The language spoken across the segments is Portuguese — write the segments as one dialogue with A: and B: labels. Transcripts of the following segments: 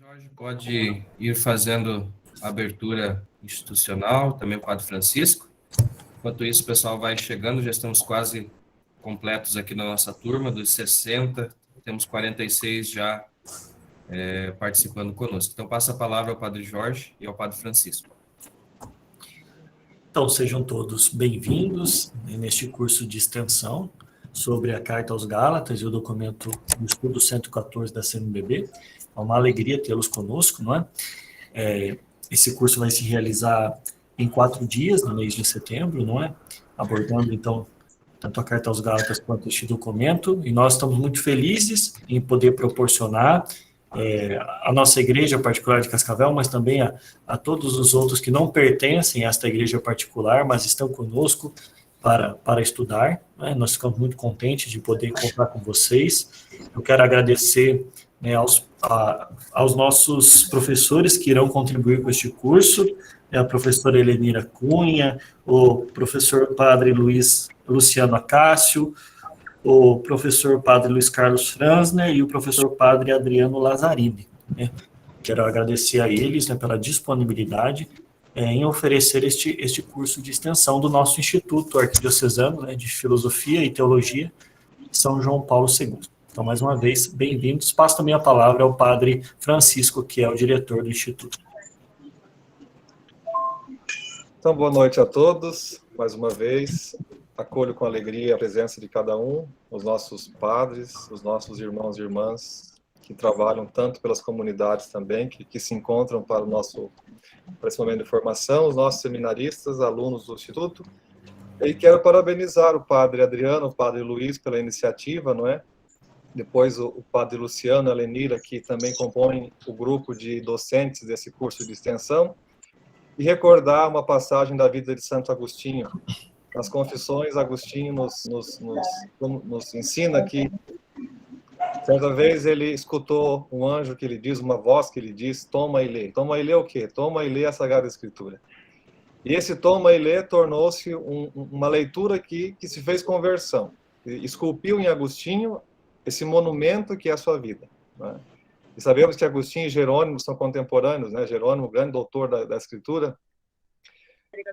A: Jorge pode ir fazendo a abertura institucional, também o Padre Francisco. Enquanto isso, o pessoal vai chegando, já estamos quase completos aqui na nossa turma, dos 60, temos 46 já participando conosco. Então, passa a palavra ao Padre Jorge e ao Padre Francisco.
B: Então, sejam todos bem-vindos neste curso de extensão sobre a Carta aos Gálatas e o documento do estudo 114 da CNBB. É uma alegria tê-los conosco, não é? Esse curso vai se realizar em 4 dias, no mês de setembro, não é? Abordando, então, tanto a Carta aos Gálatas quanto este documento, e nós estamos muito felizes em poder proporcionar a nossa igreja particular de Cascavel, mas também a todos os outros que não pertencem a esta igreja particular, mas estão conosco para estudar, né? Nós ficamos muito contentes de poder contar com vocês. Eu quero agradecer, né, aos nossos professores que irão contribuir com este curso, a professora Helenira Cunha, o professor Padre Luciano Acácio, o professor Padre Luiz Carlos Franzner e o professor Padre Adriano Lazzarini, né? Quero agradecer a eles, né, pela disponibilidade em oferecer este curso de extensão do nosso Instituto Arquidiocesano, né, de Filosofia e Teologia, São João Paulo II. Então, mais uma vez, bem-vindos. Passo também a palavra ao Padre Francisco, que é o diretor do Instituto.
C: Então, boa noite a todos, mais uma vez. Acolho com alegria a presença de cada um, os nossos padres, os nossos irmãos e irmãs que trabalham tanto pelas comunidades também, que se encontram para esse momento de formação, os nossos seminaristas, alunos do Instituto. E quero parabenizar o Padre Adriano, o Padre Luiz pela iniciativa, não é? Depois o Padre Luciano e a Lenira, que também compõem o grupo de docentes desse curso de extensão, e recordar uma passagem da vida de Santo Agostinho. Nas Confissões, Agostinho nos ensina que, certa vez, ele escutou um anjo que lhe diz, uma voz que lhe diz, toma e lê. Toma e lê o quê? Toma e lê a Sagrada Escritura. E esse toma e lê tornou-se uma leitura que se fez conversão. Esculpiu em Agostinho esse monumento que é a sua vida, né? E sabemos que Agostinho e Jerônimo são contemporâneos, né? Jerônimo, grande doutor da Escritura.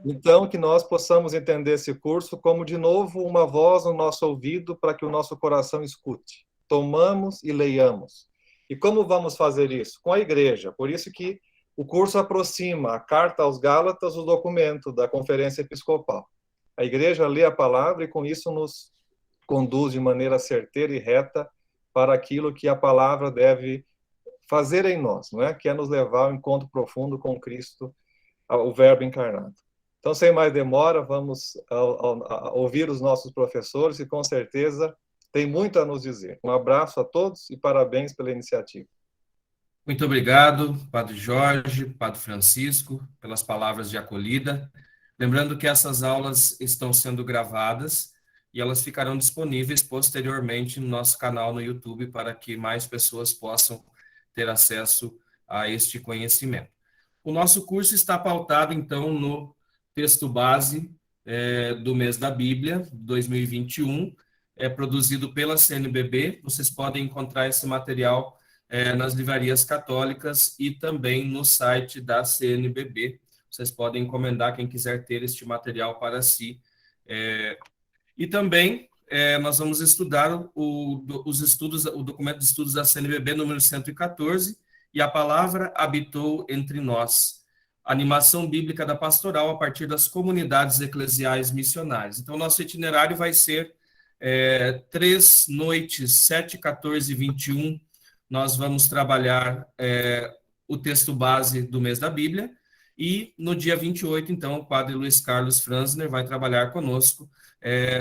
C: Então, que nós possamos entender esse curso como, de novo, uma voz no nosso ouvido para que o nosso coração escute. Tomamos e leiamos. E como vamos fazer isso? Com a igreja. Por isso que o curso aproxima a Carta aos Gálatas, o documento da Conferência Episcopal. A igreja lê a palavra e, com isso, nos conduz de maneira certeira e reta para aquilo que a palavra deve fazer em nós, não é? Que é nos levar ao encontro profundo com Cristo, o Verbo encarnado. Então, sem mais demora, vamos ouvir os nossos professores, que com certeza têm muito a nos dizer. Um abraço a todos e parabéns pela iniciativa.
A: Muito obrigado, Padre Jorge, Padre Francisco, pelas palavras de acolhida. Lembrando que essas aulas estão sendo gravadas e elas ficarão disponíveis posteriormente no nosso canal no YouTube para que mais pessoas possam ter acesso a este conhecimento. O nosso curso está pautado, então, no texto base do mês da Bíblia, 2021, produzido pela CNBB. Vocês podem encontrar esse material nas livrarias católicas e também no site da CNBB. Vocês podem encomendar, quem quiser ter este material para si. E também nós vamos estudar o documento de estudos da CNBB número 114, e a palavra habitou entre nós. Animação bíblica da pastoral a partir das comunidades eclesiais missionárias. Então, nosso itinerário vai ser 3 noites, 7, 14 e 21. Nós vamos trabalhar o texto base do mês da Bíblia, e no dia 28, então, o Padre Luiz Carlos Franzner vai trabalhar conosco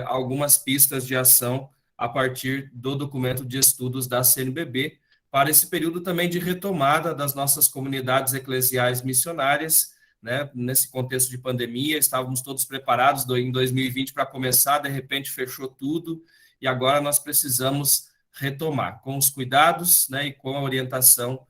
A: algumas pistas de ação a partir do documento de estudos da CNBB, para esse período também de retomada das nossas comunidades eclesiais missionárias, né? Nesse contexto de pandemia, estávamos todos preparados em 2020 para começar, de repente fechou tudo, e agora nós precisamos retomar, com os cuidados, né, e com a orientação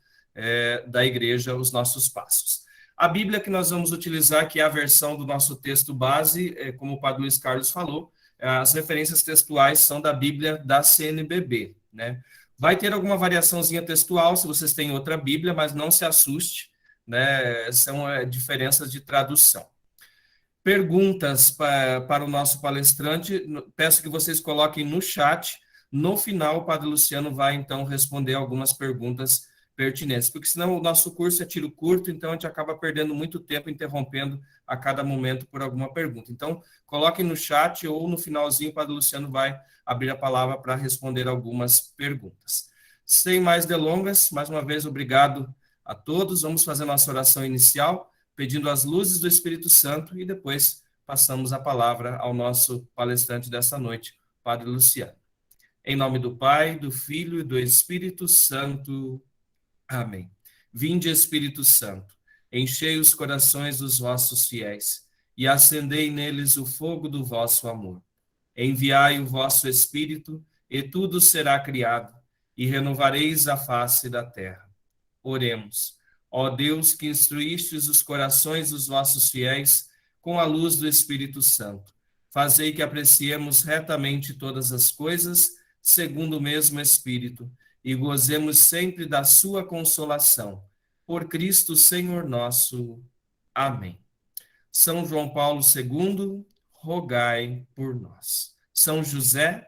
A: da igreja, os nossos passos. A Bíblia que nós vamos utilizar, que é a versão do nosso texto base, como o Padre Luiz Carlos falou, as referências textuais são da Bíblia da CNBB, né? Vai ter alguma variaçãozinha textual, se vocês têm outra Bíblia, mas não se assuste, né? São diferenças de tradução. Perguntas para o nosso palestrante, peço que vocês coloquem no chat. No final, o Padre Luciano vai, então, responder algumas perguntas pertinentes, porque senão o nosso curso é tiro curto, então a gente acaba perdendo muito tempo interrompendo a cada momento por alguma pergunta. Então, coloquem no chat ou no finalzinho o Padre Luciano vai abrir a palavra para responder algumas perguntas. Sem mais delongas, mais uma vez, obrigado a todos. Vamos fazer nossa oração inicial, pedindo as luzes do Espírito Santo e depois passamos a palavra ao nosso palestrante dessa noite, Padre Luciano. Em nome do Pai, do Filho e do Espírito Santo. Amém. Vinde, Espírito Santo, enchei os corações dos vossos fiéis e acendei neles o fogo do vosso amor. Enviai o vosso Espírito e tudo será criado e renovareis a face da terra. Oremos. Ó Deus, que instruístes os corações dos vossos fiéis com a luz do Espírito Santo, fazei que apreciemos retamente todas as coisas, segundo o mesmo Espírito, e gozemos sempre da sua consolação. Por Cristo Senhor nosso. Amém. São João Paulo II, rogai por nós. São José,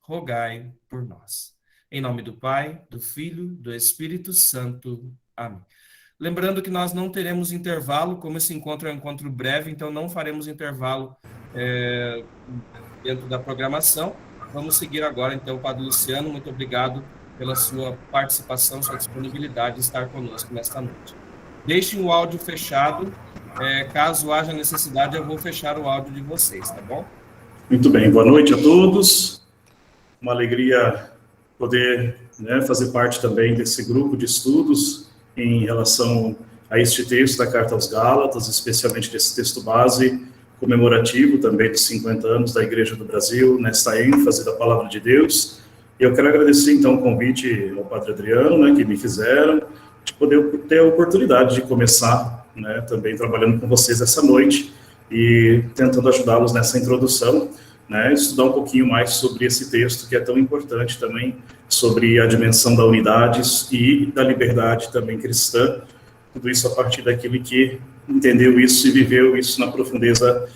A: rogai por nós. Em nome do Pai, do Filho, do Espírito Santo. Amém. Lembrando que nós não teremos intervalo, como esse encontro é um encontro breve, então não faremos intervalo dentro da programação. Vamos seguir agora, então, o Padre Luciano. Muito obrigado pela sua participação, sua disponibilidade de estar conosco nesta noite. Deixem o áudio fechado. Caso haja necessidade, eu vou fechar o áudio de vocês, tá bom?
D: Muito bem, boa noite a todos. Uma alegria poder fazer parte também desse grupo de estudos em relação a este texto da Carta aos Gálatas, especialmente desse texto base comemorativo também dos 50 anos da Igreja do Brasil, nesta ênfase da Palavra de Deus. Eu quero agradecer, então, o convite ao Padre Adriano, que me fizeram, de poder ter a oportunidade de começar, também trabalhando com vocês essa noite e tentando ajudá-los nessa introdução, estudar um pouquinho mais sobre esse texto que é tão importante também, sobre a dimensão da unidade e da liberdade também cristã, tudo isso a partir daquele que entendeu isso e viveu isso na profundeza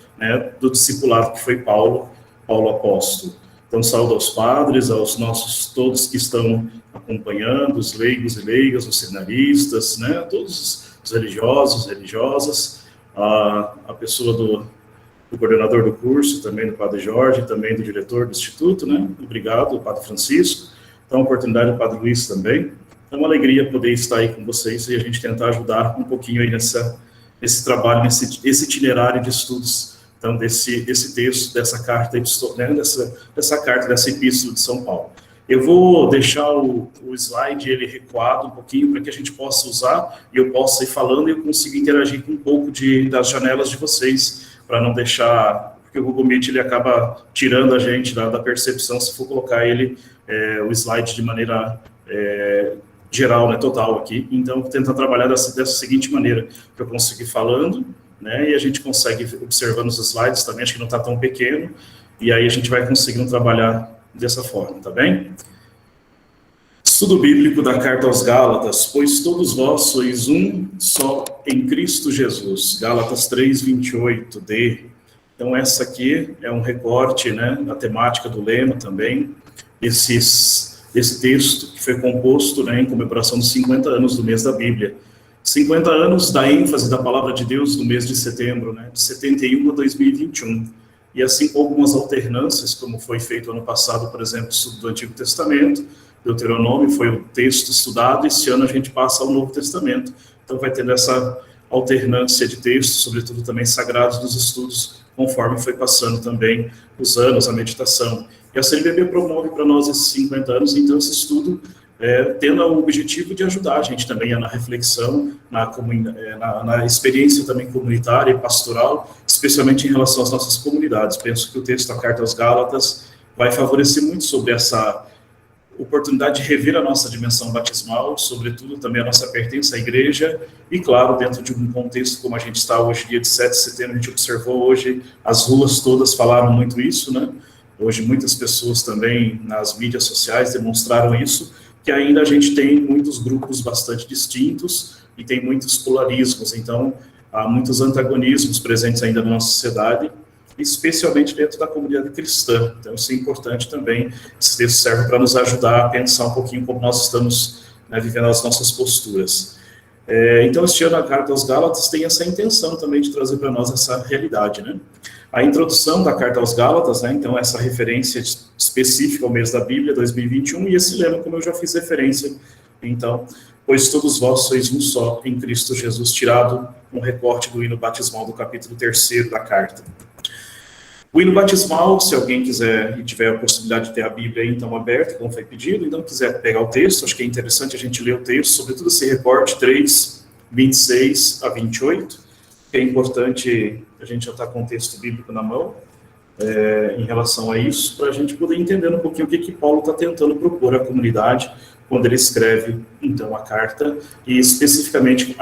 D: do discipulado que foi Paulo apóstolo. Então, saúdo aos padres, aos nossos, todos que estão acompanhando, os leigos e leigas, os seminaristas, todos os religiosos, religiosas, a pessoa do coordenador do curso, também do Padre Jorge, também do diretor do Instituto, Obrigado, o Padre Francisco. Então, a oportunidade do Padre Luiz também. É uma alegria poder estar aí com vocês e a gente tentar ajudar um pouquinho aí nesse trabalho, nesse itinerário de estudos, então, desse texto, dessa carta, dessa carta, dessa epístola de São Paulo. Eu vou deixar o slide, ele recuado um pouquinho, para que a gente possa usar, e eu possa ir falando e eu consiga interagir com um pouco das janelas de vocês, para não deixar, porque o Google Meet ele acaba tirando a gente da percepção, se for colocar o slide de maneira geral, total aqui. Então, vou tentar trabalhar dessa seguinte maneira, que eu consigo ir falando, e a gente consegue observando os slides também, acho que não está tão pequeno, e aí a gente vai conseguindo trabalhar dessa forma, tá bem? Estudo bíblico da Carta aos Gálatas, pois todos vós sois um só em Cristo Jesus. Gálatas 3:28d. Então, essa aqui é um recorte, da temática do lema também, esse texto que foi composto, em comemoração dos 50 anos do mês da Bíblia. 50 anos da ênfase da Palavra de Deus no mês de setembro, de 71 a 2021. E assim com algumas alternâncias, como foi feito ano passado, por exemplo, o estudo do Antigo Testamento, Deuteronômio foi o texto estudado, esse ano a gente passa ao Novo Testamento. Então vai tendo essa alternância de textos, sobretudo também sagrados dos estudos, conforme foi passando também os anos, a meditação. E a CNBB promove para nós esses 50 anos, então esse estudo tendo o objetivo de ajudar a gente também na reflexão, na experiência também comunitária e pastoral, especialmente em relação às nossas comunidades. Penso que o texto da Carta aos Gálatas vai favorecer muito sobre essa oportunidade de rever a nossa dimensão batismal, sobretudo também a nossa pertença à igreja, e claro, dentro de um contexto como a gente está hoje, dia de 7 de setembro, a gente observou hoje, as ruas todas falaram muito isso, Hoje muitas pessoas também nas mídias sociais demonstraram isso, que ainda a gente tem muitos grupos bastante distintos e tem muitos polarismos, então há muitos antagonismos presentes ainda na nossa sociedade, especialmente dentro da comunidade cristã. Então isso é importante também, esse texto serve para nos ajudar a pensar um pouquinho como nós estamos, né, vivendo as nossas posturas. Então este ano a Carta aos Gálatas tem essa intenção também de trazer para nós essa realidade, né? A introdução da Carta aos Gálatas, né, então essa referência específica ao mês da Bíblia, 2021, e esse lema, como eu já fiz referência, então, pois todos vós sois um só em Cristo Jesus, tirado um recorte do hino batismal do capítulo 3º da carta. O hino batismal, se alguém quiser e tiver a possibilidade de ter a Bíblia aí, então aberta, como foi pedido, então quiser pegar o texto, acho que é interessante a gente ler o texto, sobretudo esse recorte 3, 26 a 28, que é importante a gente já estar com o texto bíblico na mão, em relação a isso, para a gente poder entender um pouquinho o que Paulo está tentando propor à comunidade quando ele escreve, então, a carta, e especificamente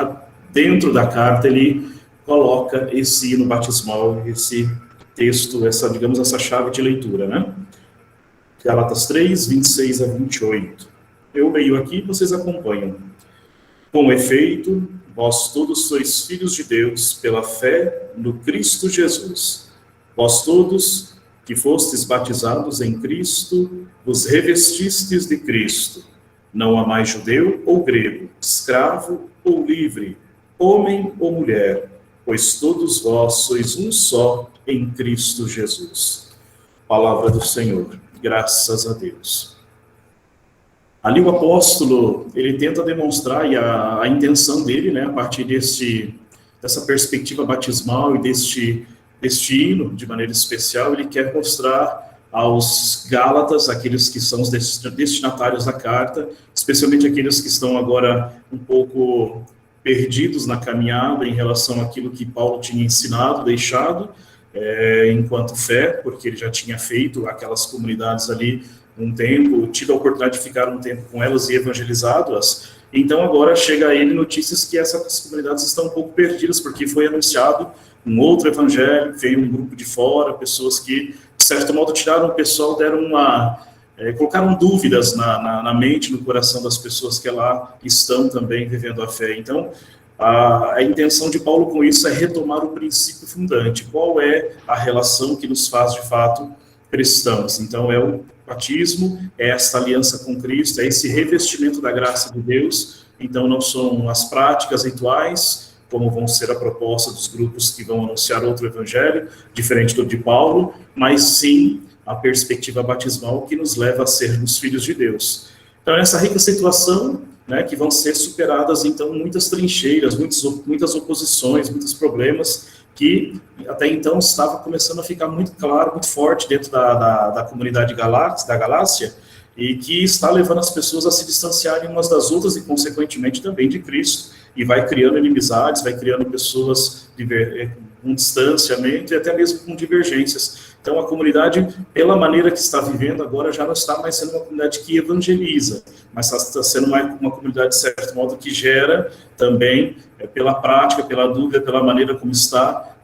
D: dentro da carta ele coloca esse hino batismal, esse texto, essa chave de leitura, né? Gálatas 3, 26 a 28. Eu leio aqui e vocês acompanham. Com efeito, vós todos sois filhos de Deus pela fé no Cristo Jesus. Vós todos que fostes batizados em Cristo, vos revestistes de Cristo. Não há mais judeu ou grego, escravo ou livre, homem ou mulher, pois todos vós sois um só em Cristo Jesus. Palavra do Senhor. Graças a Deus. Ali o apóstolo, ele tenta demonstrar, e a intenção dele, né, a partir dessa perspectiva batismal e deste hino, de maneira especial, ele quer mostrar aos Gálatas, aqueles que são os destinatários da carta, especialmente aqueles que estão agora um pouco perdidos na caminhada em relação àquilo que Paulo tinha ensinado, deixado, enquanto fé, porque ele já tinha feito aquelas comunidades ali um tempo, tido a oportunidade de ficar um tempo com elas e evangelizado-as. Então agora chega a ele notícias que essas comunidades estão um pouco perdidas, porque foi anunciado um outro evangelho, veio um grupo de fora, pessoas que, de certo modo, tiraram o pessoal, colocaram dúvidas na mente, no coração das pessoas que lá estão também vivendo a fé. Então, a intenção de Paulo com isso é retomar o princípio fundante. Qual é a relação que nos faz, de fato, cristãos? Então, é o batismo, é esta aliança com Cristo, é esse revestimento da graça de Deus. Então, não são as práticas rituais, como vão ser a proposta dos grupos que vão anunciar outro evangelho, diferente do de Paulo, mas sim a perspectiva batismal que nos leva a sermos filhos de Deus. Então, nessa rica situação, né, que vão ser superadas, então, muitas trincheiras, muitas oposições, muitos problemas que até então estava começando a ficar muito claro, muito forte dentro da comunidade da Galácia, e que está levando as pessoas a se distanciarem umas das outras e, consequentemente, também de Cristo, e vai criando inimizades, vai criando pessoas com distanciamento e até mesmo com divergências. Então, a comunidade, pela maneira que está vivendo agora, já não está mais sendo uma comunidade que evangeliza, mas está sendo uma comunidade, de certo modo, que gera também, pela prática, pela dúvida, pela maneira como está,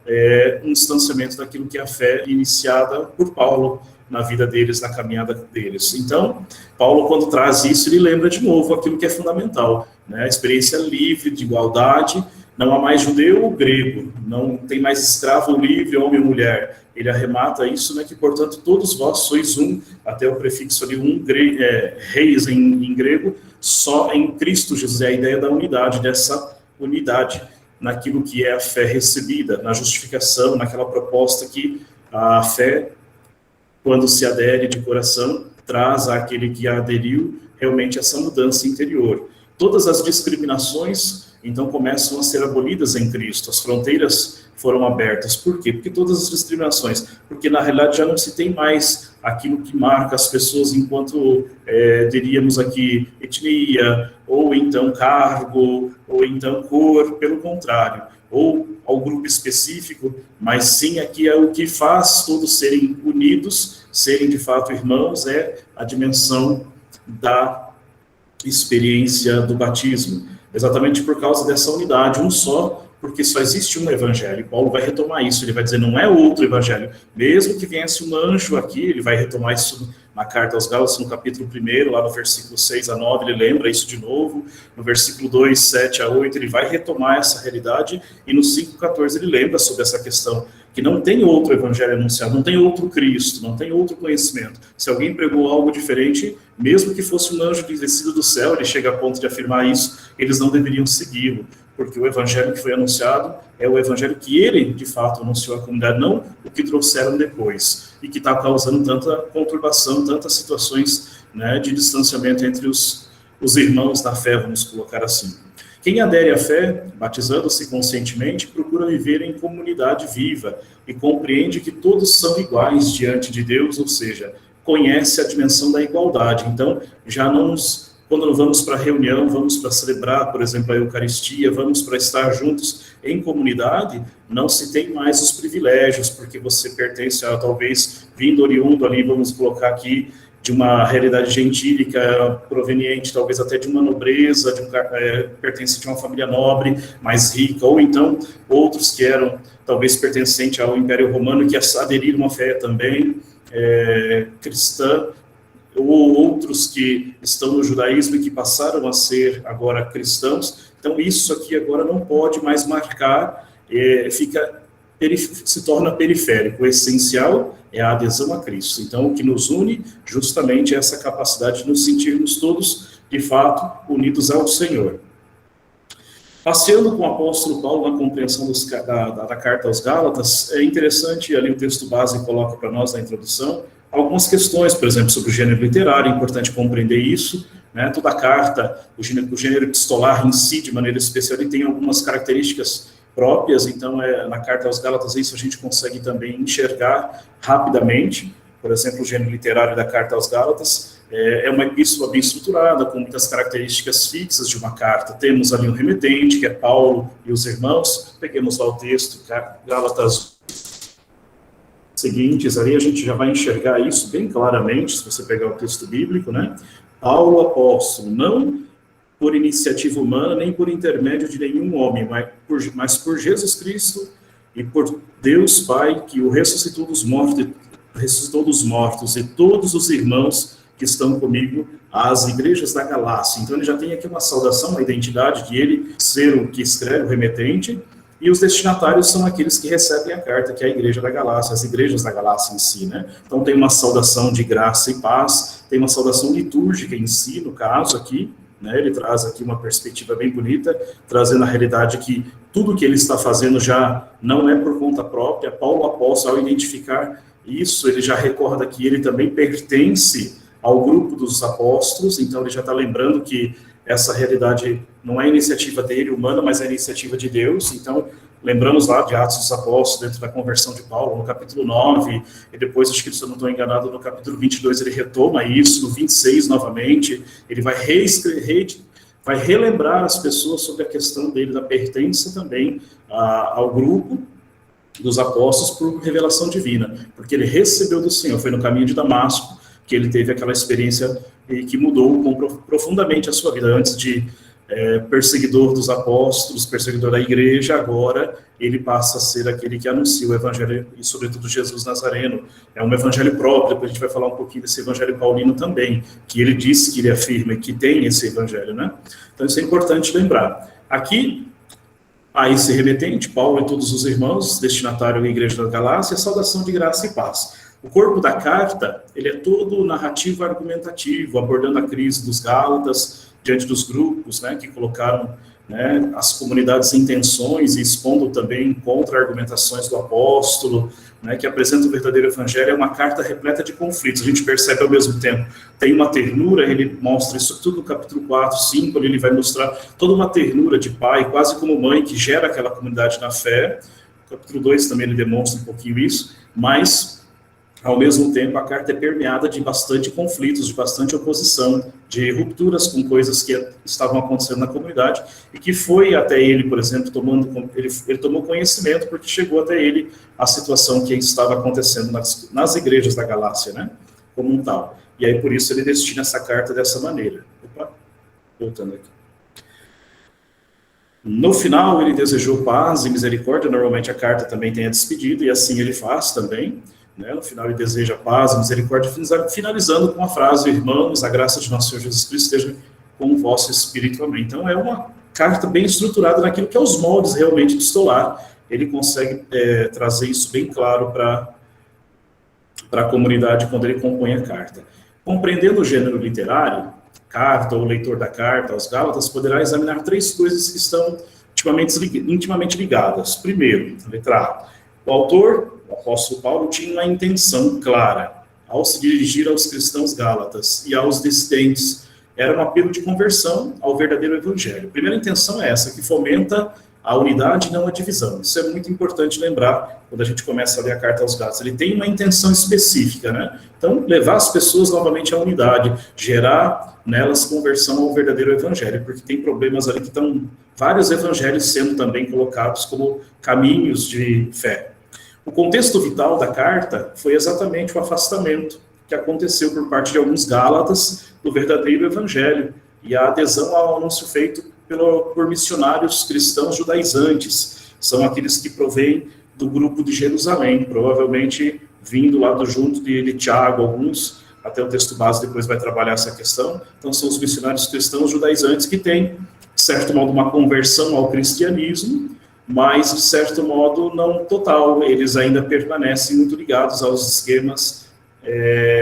D: um distanciamento daquilo que é a fé iniciada por Paulo na vida deles, na caminhada deles. Então, Paulo, quando traz isso, ele lembra de novo aquilo que é fundamental, né? A experiência livre, de igualdade, não há mais judeu ou grego, não tem mais escravo ou livre, homem ou mulher. Ele arremata isso, né, que, portanto, todos vós sois um, até o prefixo ali, reis em grego, só em Cristo Jesus. É a ideia da unidade, dessa unidade naquilo que é a fé recebida, na justificação, naquela proposta que a fé, quando se adere de coração, traz àquele que aderiu realmente essa mudança interior. Todas as discriminações, então, começam a ser abolidas em Cristo. As fronteiras foram abertas. Por quê? Porque todas as discriminações. Porque, na realidade, já não se tem mais aquilo que marca as pessoas enquanto, diríamos aqui, etnia, ou então cargo, ou então cor, pelo contrário. Ou ao grupo específico, mas sim aqui é o que faz todos serem unidos, serem de fato irmãos, é a dimensão da experiência do batismo. Exatamente por causa dessa unidade, um só, porque só existe um evangelho. Paulo vai retomar isso, ele vai dizer, não é outro evangelho. Mesmo que viesse um anjo aqui, ele vai retomar isso na carta aos Gálatas, no capítulo 1, lá no versículo 6 a 9, ele lembra isso de novo, no versículo 2, 7 a 8, ele vai retomar essa realidade, e no 5,14 ele lembra sobre essa questão, que não tem outro evangelho anunciado, não tem outro Cristo, não tem outro conhecimento. Se alguém pregou algo diferente, mesmo que fosse um anjo descido do céu, ele chega a ponto de afirmar isso, eles não deveriam segui-lo, porque o evangelho que foi anunciado é o evangelho que ele, de fato, anunciou à comunidade, não o que trouxeram depois, e que está causando tanta conturbação, tantas situações, né, de distanciamento entre os irmãos da fé, vamos colocar assim. Quem adere à fé, batizando-se conscientemente, procura viver em comunidade viva e compreende que todos são iguais diante de Deus, ou seja, conhece a dimensão da igualdade. Então, quando vamos para a reunião, vamos para celebrar, por exemplo, a Eucaristia, vamos para estar juntos em comunidade, não se tem mais os privilégios, porque você pertence a, talvez, vindo oriundo ali, vamos colocar aqui, de uma realidade gentílica, proveniente talvez até de uma nobreza, pertence de uma família nobre, mais rica, ou então outros que eram talvez pertencentes ao Império Romano, que aderiram à fé também cristã, ou outros que estão no judaísmo e que passaram a ser agora cristãos. Então isso aqui agora não pode mais marcar, se torna periférico. O essencial é a adesão a Cristo. Então, o que nos une justamente é essa capacidade de nos sentirmos todos, de fato, unidos ao Senhor. Passeando com o apóstolo Paulo na compreensão da carta aos Gálatas, é interessante, ali o texto base coloca para nós na introdução, algumas questões, por exemplo, sobre o gênero literário, é importante compreender isso, né? Toda a carta, o gênero epistolar em si, de maneira especial, ele tem algumas características próprias, então na carta aos Gálatas isso a gente consegue também enxergar rapidamente. Por exemplo, o gênero literário da carta aos Gálatas é uma epístola bem estruturada, com muitas características fixas de uma carta. Temos ali um remetente, que é Paulo e os irmãos. Peguemos lá o texto, Gálatas seguintes, ali a gente já vai enxergar isso bem claramente, se você pegar o texto bíblico, né? Paulo, apóstolo, não por iniciativa humana, nem por intermédio de nenhum homem, mas por Jesus Cristo e por Deus Pai, que o ressuscitou dos mortos, e todos os irmãos que estão comigo, às igrejas da Galácia. Então ele já tem aqui uma saudação, uma identidade de ele ser o que escreve, o remetente, e os destinatários são aqueles que recebem a carta, que é a igreja da Galácia, as igrejas da Galácia em si, né? Então tem uma saudação de graça e paz, tem uma saudação litúrgica em si, no caso aqui, né? Ele traz aqui uma perspectiva bem bonita, trazendo a realidade que tudo que ele está fazendo já não é por conta própria. Paulo apóstolo, ao identificar isso, ele já recorda que ele também pertence ao grupo dos apóstolos, então ele já está lembrando que essa realidade não é iniciativa dele, humana, mas é iniciativa de Deus. Então, lembramos lá de Atos dos Apóstolos, dentro da conversão de Paulo, no capítulo 9, e depois, acho que se eu não estou enganado, no capítulo 22 ele retoma isso, no 26 novamente, ele vai vai relembrar as pessoas sobre a questão dele, da pertença também ao grupo dos apóstolos por revelação divina, porque ele recebeu do Senhor, foi no caminho de Damasco, que ele teve aquela experiência que mudou profundamente a sua vida. Antes de perseguidor dos apóstolos, perseguidor da igreja, agora ele passa a ser aquele que anuncia o evangelho, e sobretudo Jesus Nazareno. É um evangelho próprio, depois a gente vai falar um pouquinho desse evangelho paulino também, que ele disse que ele afirma que tem esse evangelho, né? Então isso é importante lembrar. Aqui, a esse remetente, Paulo e todos os irmãos, destinatário à igreja da Galácia, saudação de graça e paz. O corpo da carta, ele é todo narrativo argumentativo, abordando a crise dos Gálatas, diante dos grupos, né, que colocaram, né, as comunidades em tensões e expondo também contra-argumentações do apóstolo, né, que apresenta o verdadeiro evangelho. É uma carta repleta de conflitos. A gente percebe ao mesmo tempo, tem uma ternura, ele mostra isso tudo no capítulo 4, 5, ele vai mostrar toda uma ternura de pai, quase como mãe, que gera aquela comunidade na fé. No capítulo 2 também ele demonstra um pouquinho isso, mas ao mesmo tempo, a carta é permeada de bastante conflitos, de bastante oposição, de rupturas com coisas que estavam acontecendo na comunidade, e que foi até ele, por exemplo, ele tomou conhecimento, porque chegou até ele a situação que estava acontecendo nas igrejas da Galácia, né, como um tal. E aí, por isso, ele destina essa carta dessa maneira. Opa, voltando aqui. No final, ele desejou paz e misericórdia. Normalmente a carta também tem a despedida, e assim ele faz também. né? No final ele deseja paz e misericórdia, finalizando com a frase: irmãos, a graça de nosso Senhor Jesus Cristo esteja com o vosso espírito, amém. Então é uma carta bem estruturada naquilo que é os moldes realmente do epistolar. Ele consegue trazer isso bem claro para a comunidade quando ele compõe a carta. Compreendendo o gênero literário, carta ou leitor da carta aos Gálatas poderá examinar 3 coisas que estão intimamente ligadas. Primeiro, letra A, o autor, o apóstolo Paulo, tinha uma intenção clara ao se dirigir aos cristãos gálatas e aos dissidentes. Era um apelo de conversão ao verdadeiro evangelho. A primeira intenção é essa, que fomenta a unidade e não a divisão. Isso é muito importante lembrar quando a gente começa a ler a carta aos Gálatas. Ele tem uma intenção específica, né? Então, levar as pessoas novamente à unidade, gerar nelas conversão ao verdadeiro evangelho, porque tem problemas ali que estão vários evangelhos sendo também colocados como caminhos de fé. O contexto vital da carta foi exatamente o afastamento que aconteceu por parte de alguns gálatas do verdadeiro evangelho e a adesão ao anúncio feito por missionários cristãos judaizantes. São aqueles que provêm do grupo de Jerusalém, provavelmente vindo lá do junto de Tiago, alguns, até o texto base depois vai trabalhar essa questão. Então são os missionários cristãos judaizantes que têm, de certo modo, uma conversão ao cristianismo, mas, de certo modo, não total. Eles ainda permanecem muito ligados aos esquemas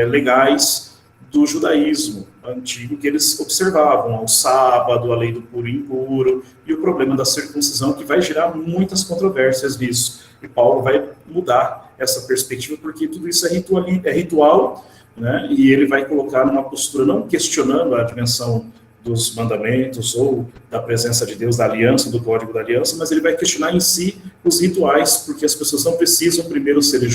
D: legais do judaísmo antigo que eles observavam, ao sábado, a lei do puro e impuro, e o problema da circuncisão, que vai gerar muitas controvérsias nisso. E Paulo vai mudar essa perspectiva, porque tudo isso é ritual, né? E ele vai colocar numa postura não questionando a dimensão dos mandamentos ou da presença de Deus, da aliança, do código da aliança, mas ele vai questionar em si os rituais, porque as pessoas não precisam primeiro serem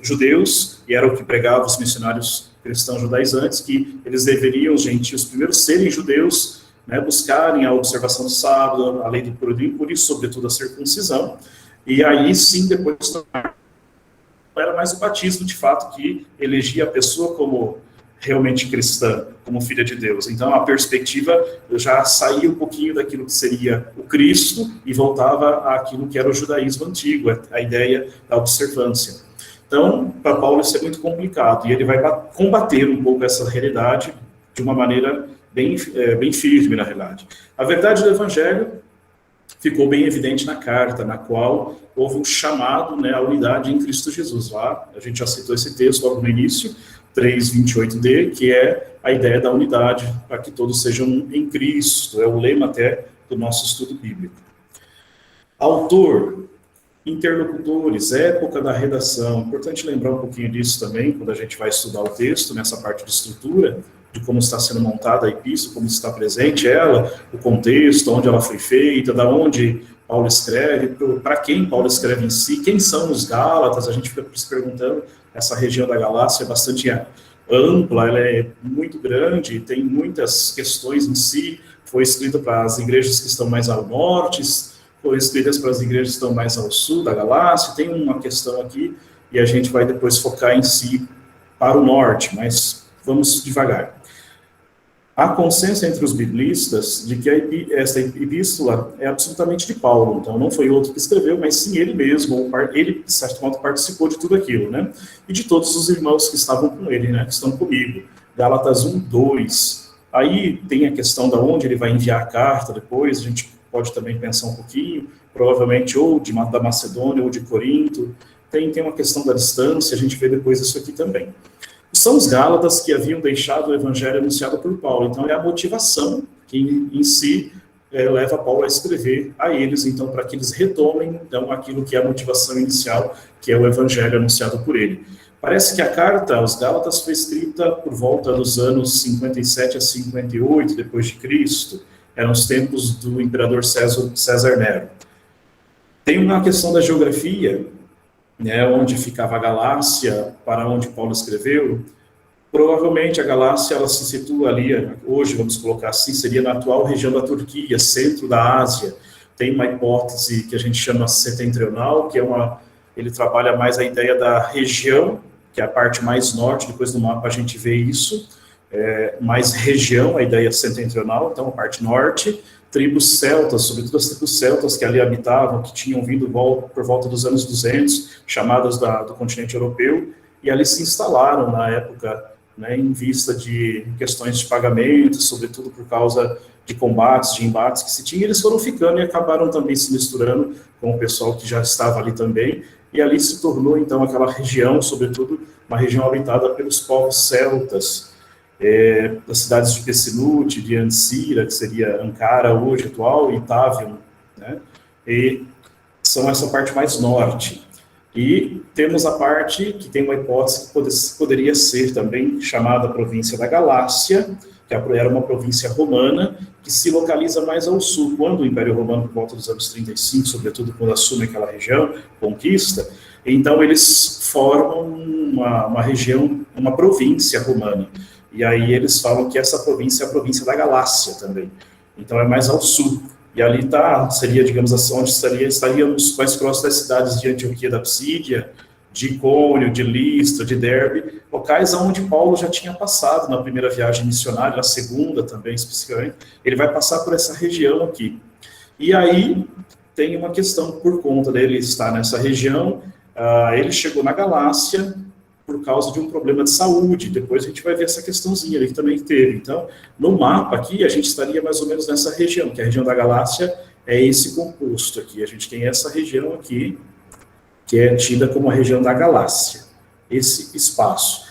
D: judeus, e era o que pregavam os missionários cristãos judaizantes, que eles deveriam, os gentios, primeiro serem judeus, né, buscarem a observação do sábado, a lei do puro e do impuro, e sobretudo a circuncisão, e aí sim, depois era mais o batismo, de fato, que elegia a pessoa como realmente cristã, como filha de Deus. Então a perspectiva já saía um pouquinho daquilo que seria o Cristo e voltava àquilo que era o judaísmo antigo, a ideia da observância. Então, para Paulo isso é muito complicado, e ele vai combater um pouco essa realidade de uma maneira bem firme, na realidade. A verdade do Evangelho ficou bem evidente na carta, na qual houve um chamado, né, à unidade em Cristo Jesus. Lá, a gente já citou esse texto logo no início, 3:28d, que é a ideia da unidade, para que todos sejam em Cristo, é o lema até do nosso estudo bíblico. Autor, interlocutores, época da redação, importante lembrar um pouquinho disso também, quando a gente vai estudar o texto, nessa parte de estrutura, de como está sendo montada a epístola, como está presente ela, o contexto, onde ela foi feita, da onde Paulo escreve, para quem Paulo escreve em si, quem são os Gálatas, a gente fica se perguntando. Essa região da Galácia é bastante ampla, ela é muito grande, tem muitas questões em si, foi escrita para as igrejas que estão mais ao norte, foi escrita para as igrejas que estão mais ao sul da Galácia, tem uma questão aqui, e a gente vai depois focar em si para o norte, mas vamos devagar. Há consenso entre os biblistas de que esta epístola é absolutamente de Paulo, então não foi outro que escreveu, mas sim ele mesmo, ele, de certo modo, participou de tudo aquilo, né? E de todos os irmãos que estavam com ele, né? Que estão comigo. Gálatas 1:2. Aí tem a questão de onde ele vai enviar a carta depois, a gente pode também pensar um pouquinho, provavelmente ou da Macedônia ou de Corinto, tem uma questão da distância, a gente vê depois isso aqui também. São os Gálatas que haviam deixado o evangelho anunciado por Paulo, então é a motivação que em si leva Paulo a escrever a eles, então para que eles retomem então, aquilo que é a motivação inicial, que é o evangelho anunciado por ele. Parece que a carta aos Gálatas foi escrita por volta dos anos 57 a 58 depois de Cristo, eram os tempos do imperador César Nero. Tem uma questão da geografia, né, onde ficava a Galácia, para onde Paulo escreveu. Provavelmente a Galácia ela se situa ali, hoje vamos colocar assim, seria na atual região da Turquia, centro da Ásia. Tem uma hipótese que a gente chama setentrional, que ele trabalha mais a ideia da região, que é a parte mais norte, depois do mapa a gente vê isso, mais região, a ideia setentrional, então a parte norte, tribos celtas, sobretudo as tribos celtas que ali habitavam, que tinham vindo por volta dos anos 200, chamadas do continente europeu, e ali se instalaram na época, né, em vista de questões de pagamento, sobretudo por causa de combates, de embates que se tinha, eles foram ficando e acabaram também se misturando com o pessoal que já estava ali também, e ali se tornou, então, aquela região, sobretudo, uma região habitada pelos povos celtas, das cidades de Pessinute, de Ancira, que seria Ankara hoje, atual, e Távium, né, e são essa parte mais norte. E temos a parte que tem uma hipótese que poderia ser também chamada província da Galácia, que era uma província romana, que se localiza mais ao sul. Quando o Império Romano, por volta dos anos 35, sobretudo quando assume aquela região, conquista, então eles formam uma região, uma província romana. E aí eles falam que essa província é a província da Galácia também. Então é mais ao sul. E ali seria, digamos assim, onde estaríamos mais próximos das cidades de Antioquia da Psídia, de Icônio, de Listra, de Derbe, locais onde Paulo já tinha passado na primeira viagem missionária, na segunda também, especificamente. Ele vai passar por essa região aqui. E aí tem uma questão, por conta dele estar nessa região, ele chegou na Galácia por causa de um problema de saúde. Depois a gente vai ver essa questãozinha ali que também teve. Então, no mapa aqui, a gente estaria mais ou menos nessa região, que a região da Galácia é esse composto aqui. A gente tem essa região aqui, que é tida como a região da Galácia, esse espaço.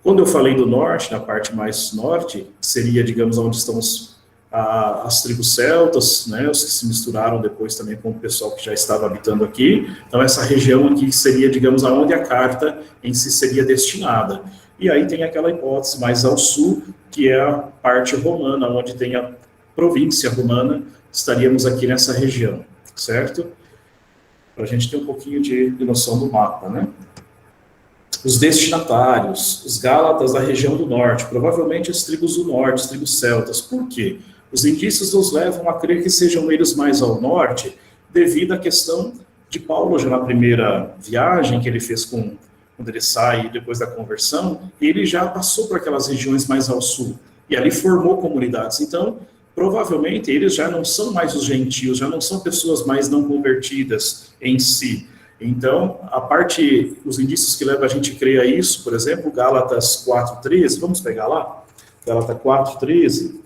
D: Quando eu falei do norte, na parte mais norte, seria, digamos, onde estão as tribos celtas, né, os que se misturaram depois também com o pessoal que já estava habitando aqui. Então, essa região aqui seria, digamos, aonde a carta em si seria destinada. E aí tem aquela hipótese mais ao sul, que é a parte romana, onde tem a província romana, estaríamos aqui nessa região, certo? Para a gente ter um pouquinho de noção do mapa, né? Os destinatários, os gálatas da região do norte, provavelmente as tribos do norte, as tribos celtas. Por quê? Os indícios nos levam a crer que sejam eles mais ao norte, devido à questão de Paulo, já na primeira viagem que ele fez quando ele sai depois da conversão, ele já passou por aquelas regiões mais ao sul, e ali formou comunidades. Então, provavelmente eles já não são mais os gentios, já não são pessoas mais não convertidas em si. Então, os indícios que levam a gente a crer a isso, por exemplo, Gálatas 4:13, vamos pegar lá? Gálatas 4:13.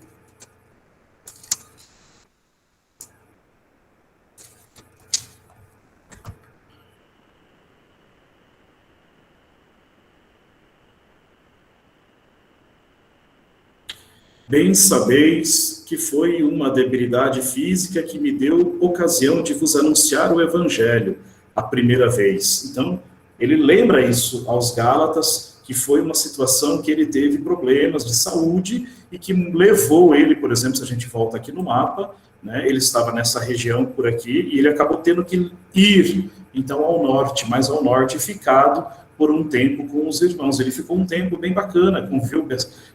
D: Bem sabeis que foi uma debilidade física que me deu ocasião de vos anunciar o Evangelho a primeira vez. Então, ele lembra isso aos Gálatas, que foi uma situação que ele teve problemas de saúde e que levou ele, por exemplo, se a gente volta aqui no mapa, né, ele estava nessa região por aqui e ele acabou tendo que ir, então, ao norte, mais ao norte, ficado por um tempo com os irmãos. Ele ficou um tempo bem bacana, conviveu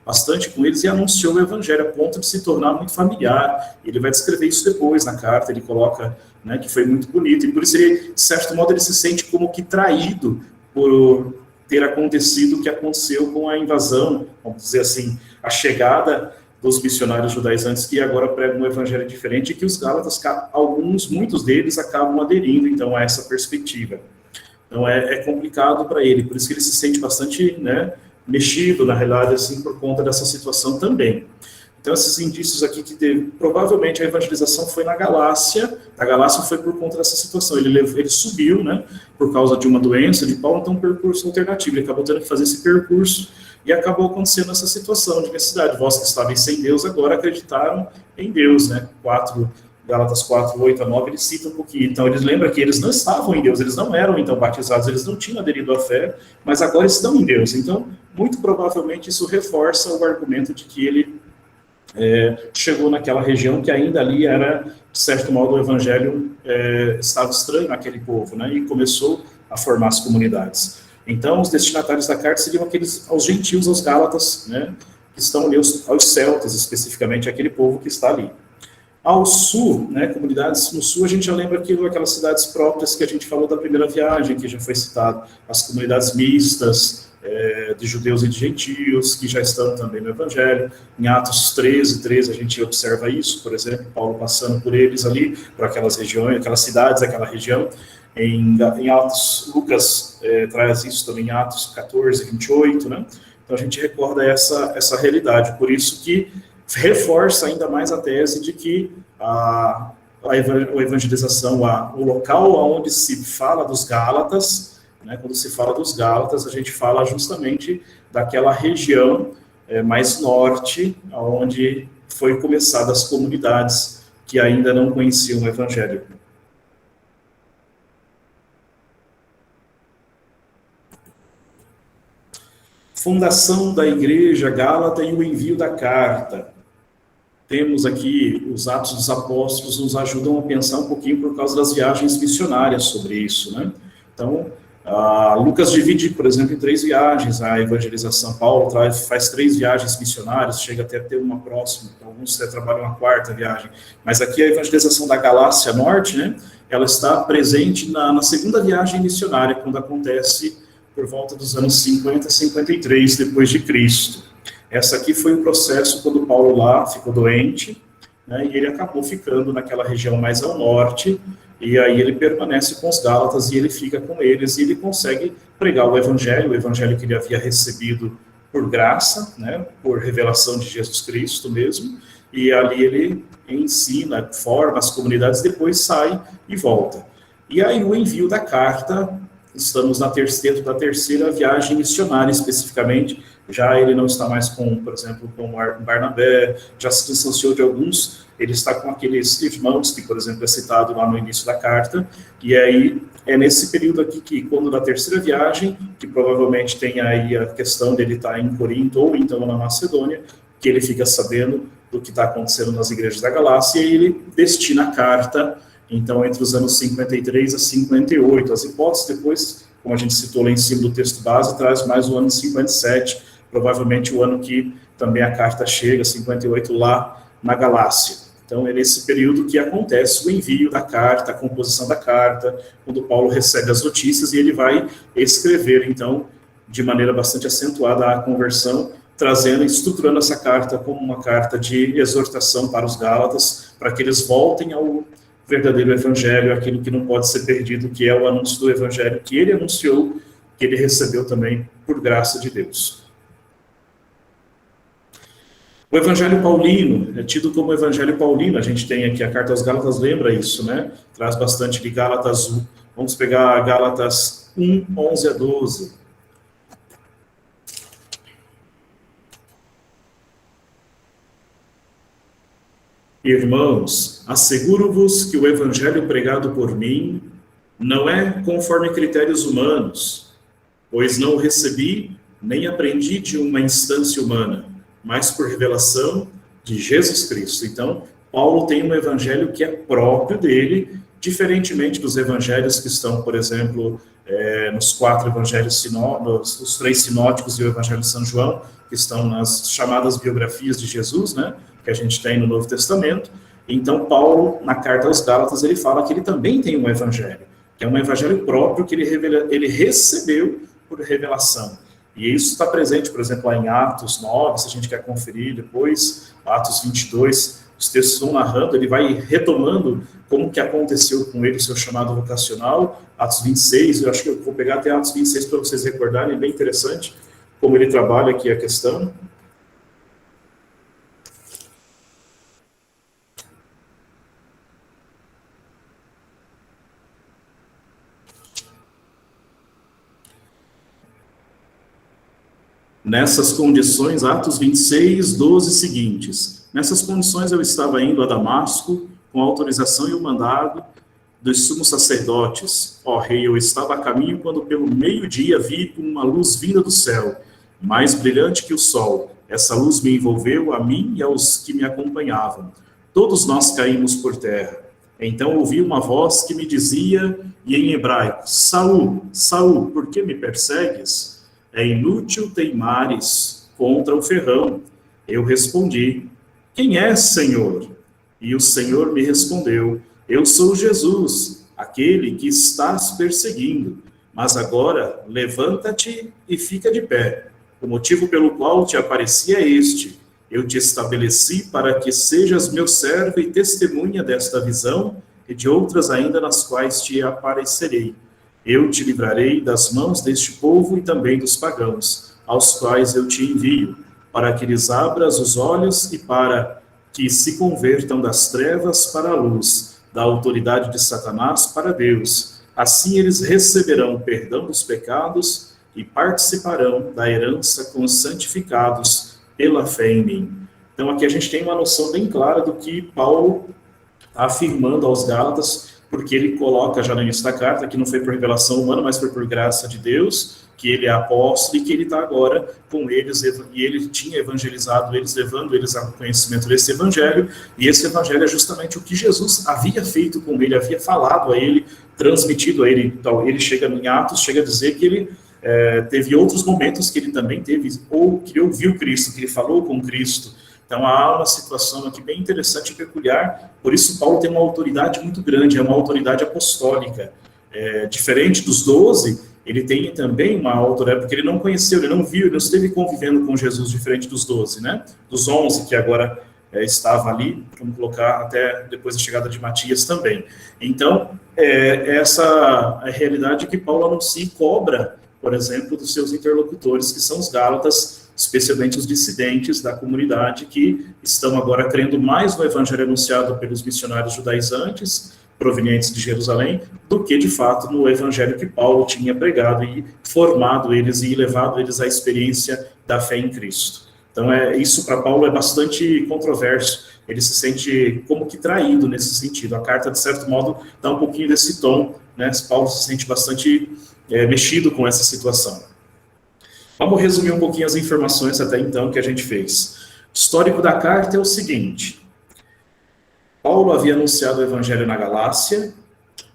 D: bastante com eles e anunciou o Evangelho a ponto de se tornar muito familiar. Ele vai descrever isso depois na carta, ele coloca, né, que foi muito bonito, e por isso ele, de certo modo, ele se sente como que traído por ter acontecido o que aconteceu com a invasão, vamos dizer assim, a chegada dos missionários judaizantes que agora pregam um evangelho diferente e que os gálatas, muitos deles acabam aderindo, então, a essa perspectiva. Então, é complicado para ele, por isso que ele se sente bastante, né, mexido, na realidade, assim, por conta dessa situação também. Então, esses indícios aqui que teve, provavelmente a evangelização foi na Galácia, a Galácia foi por conta dessa situação, ele subiu, né, por causa de uma doença de Paulo, então um percurso alternativo, ele acabou tendo que fazer esse percurso, e acabou acontecendo essa situação de necessidade. Vós que estavam sem Deus, agora acreditaram em Deus, né, Gálatas 4:8-9, ele cita um pouquinho. Então, eles lembram que eles não estavam em Deus, eles não eram, então, batizados, eles não tinham aderido à fé, mas agora estão em Deus. Então, muito provavelmente, isso reforça o argumento de que ele chegou naquela região que ainda ali era, de certo modo, o evangelho estava estranho naquele povo, né, e começou a formar as comunidades. Então, os destinatários da carta seriam aos gentios, aos gálatas, né, que estão ali, aos celtas, especificamente, aquele povo que está ali. Ao sul, né, comunidades no sul, a gente já lembra aquelas cidades próprias que a gente falou da primeira viagem, que já foi citado, as comunidades mistas, de judeus e de gentios, que já estão também no Evangelho. Em Atos 13, a gente observa isso, por exemplo, Paulo passando por eles ali, por aquelas regiões, aquelas cidades, aquela região. Em Atos, Lucas traz isso também em Atos 14, 28, né? Então a gente recorda essa realidade, por isso que reforça ainda mais a tese de que a evangelização, o local onde se fala dos Gálatas, né, quando se fala dos Gálatas, a gente fala justamente daquela região mais norte, onde foi começadas as comunidades que ainda não conheciam o Evangelho. Fundação da Igreja Gálata e o envio da carta. Temos aqui os Atos dos Apóstolos, nos ajudam a pensar um pouquinho por causa das viagens missionárias sobre isso, né? Então, Lucas divide, por exemplo, em 3 viagens a evangelização. Paulo faz 3 viagens missionárias, chega até a ter uma próxima, alguns trabalham uma 4ª viagem. Mas aqui a evangelização da Galácia Norte, né? Ela está presente na 2ª viagem missionária, quando acontece por volta dos anos 50, 53 depois de Cristo. Essa aqui foi o processo quando Paulo lá ficou doente, né, e ele acabou ficando naquela região mais ao norte, e aí ele permanece com os Gálatas, e ele fica com eles, e ele consegue pregar o evangelho que ele havia recebido por graça, né, por revelação de Jesus Cristo mesmo, e ali ele ensina, forma as comunidades, depois sai e volta. E aí o envio da carta, estamos dentro da 3ª viagem missionária especificamente, já ele não está mais por exemplo, com Barnabé, já se distanciou de alguns, ele está com aqueles irmãos que, por exemplo, é citado lá no início da carta, e aí é nesse período aqui que, quando da 3ª viagem, que provavelmente tem aí a questão dele estar em Corinto ou então na Macedônia, que ele fica sabendo do que está acontecendo nas igrejas da Galácia, e ele destina a carta, então, entre os anos 53 a 58. As hipóteses depois, como a gente citou lá em cima do texto base, traz mais o ano 57, provavelmente o ano que também a carta chega, 58, lá na Galácia. Então, é nesse período que acontece o envio da carta, a composição da carta, quando Paulo recebe as notícias e ele vai escrever, então, de maneira bastante acentuada a conversão, trazendo e estruturando essa carta como uma carta de exortação para os Gálatas, para que eles voltem ao verdadeiro evangelho, aquilo que não pode ser perdido, que é o anúncio do evangelho que ele anunciou, que ele recebeu também por graça de Deus. O evangelho paulino é tido como evangelho paulino, a gente tem aqui a carta aos Gálatas, lembra isso, né? Traz bastante de Gálatas 1. Vamos pegar Gálatas 1, 11 a 12. Irmãos, asseguro-vos que o evangelho pregado por mim não é conforme critérios humanos, pois não o recebi nem aprendi de uma instância humana, mas por revelação de Jesus Cristo. Então, Paulo tem um evangelho que é próprio dele, diferentemente dos evangelhos que estão, por exemplo, nos 4 evangelhos, nos 3 sinóticos e o evangelho de São João, que estão nas chamadas biografias de Jesus, né, que a gente tem no Novo Testamento. Então, Paulo, na carta aos Gálatas, ele fala que ele também tem um evangelho, que é um evangelho próprio que ele recebeu por revelação. E isso está presente, por exemplo, lá em Atos 9, se a gente quer conferir depois, Atos 22, os textos vão narrando, ele vai retomando como que aconteceu com ele o seu chamado vocacional. Atos 26, eu acho que eu vou pegar até Atos 26 para vocês recordarem, é bem interessante como ele trabalha aqui a questão. Nessas condições, Atos 26, 12 seguintes. Nessas condições eu estava indo a Damasco, com a autorização e o mandado dos sumos sacerdotes. Ó rei, eu estava a caminho quando pelo meio-dia vi uma luz vinda do céu, mais brilhante que o sol. Essa luz me envolveu a mim e aos que me acompanhavam. Todos nós caímos por terra. Então ouvi uma voz que me dizia, e em hebraico, Saul, Saul, por que me persegues? É inútil teimares contra o ferrão. Eu respondi, quem és, Senhor? E o Senhor me respondeu: eu sou Jesus, aquele que estás perseguindo. Mas agora, levanta-te e fica de pé. O motivo pelo qual te apareci é este: eu te estabeleci para que sejas meu servo e testemunha desta visão e de outras ainda nas quais te aparecerei. Eu te livrarei das mãos deste povo e também dos pagãos, aos quais eu te envio, para que lhes abras os olhos e para que se convertam das trevas para a luz, da autoridade de Satanás para Deus. Assim eles receberão o perdão dos pecados e participarão da herança com os santificados pela fé em mim. Então aqui a gente tem uma noção bem clara do que Paulo está afirmando aos Gálatas, porque ele coloca já no início da carta que não foi por revelação humana, mas foi por graça de Deus, que ele é apóstolo e que ele está agora com eles, e ele tinha evangelizado eles, levando eles ao conhecimento desse evangelho, e esse evangelho é justamente o que Jesus havia feito com ele, havia falado a ele, transmitido a ele. Então ele chega em Atos, chega a dizer que ele teve outros momentos que ele também teve, ou que ele ouviu Cristo, que ele falou com Cristo. Então há uma situação aqui bem interessante e peculiar, por isso Paulo tem uma autoridade muito grande, é uma autoridade apostólica. Diferente dos 12, ele tem também uma autoridade, porque ele não conheceu, ele não viu, ele não esteve convivendo com Jesus, diferente dos 12, né? Dos 11, que agora estava ali, vamos colocar até depois da chegada de Matias também. Então, essa a realidade que Paulo anuncia e cobra, por exemplo, dos seus interlocutores, que são os Gálatas, especialmente os dissidentes da comunidade, que estão agora crendo mais no evangelho anunciado pelos missionários judaizantes, provenientes de Jerusalém, do que, de fato, no evangelho que Paulo tinha pregado e formado eles e levado eles à experiência da fé em Cristo. Então, isso para Paulo é bastante controverso, ele se sente como que traído nesse sentido. A carta, de certo modo, dá um pouquinho desse tom, né? Paulo se sente bastante mexido com essa situação. Vamos resumir um pouquinho as informações até então que a gente fez. O histórico da carta é o seguinte: Paulo havia anunciado o evangelho na Galácia,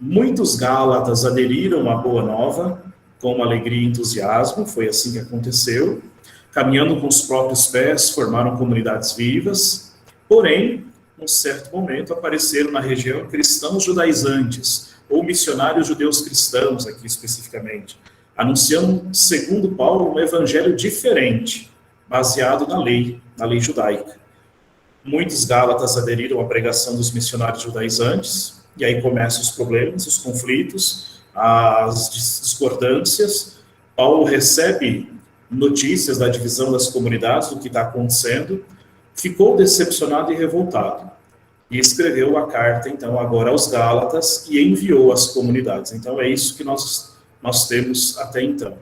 D: muitos gálatas aderiram à boa nova com alegria e entusiasmo, foi assim que aconteceu, caminhando com os próprios pés, formaram comunidades vivas, porém, num certo momento, apareceram na região cristãos judaizantes, ou missionários judeus cristãos, aqui especificamente, anunciando, segundo Paulo, um evangelho diferente, baseado na lei judaica. Muitos gálatas aderiram à pregação dos missionários judaizantes, e aí começam os problemas, os conflitos, as discordâncias. Paulo recebe notícias da divisão das comunidades, do que está acontecendo, ficou decepcionado e revoltado, e escreveu a carta, então, agora aos Gálatas, e enviou às comunidades. Então, é isso que nós temos até então.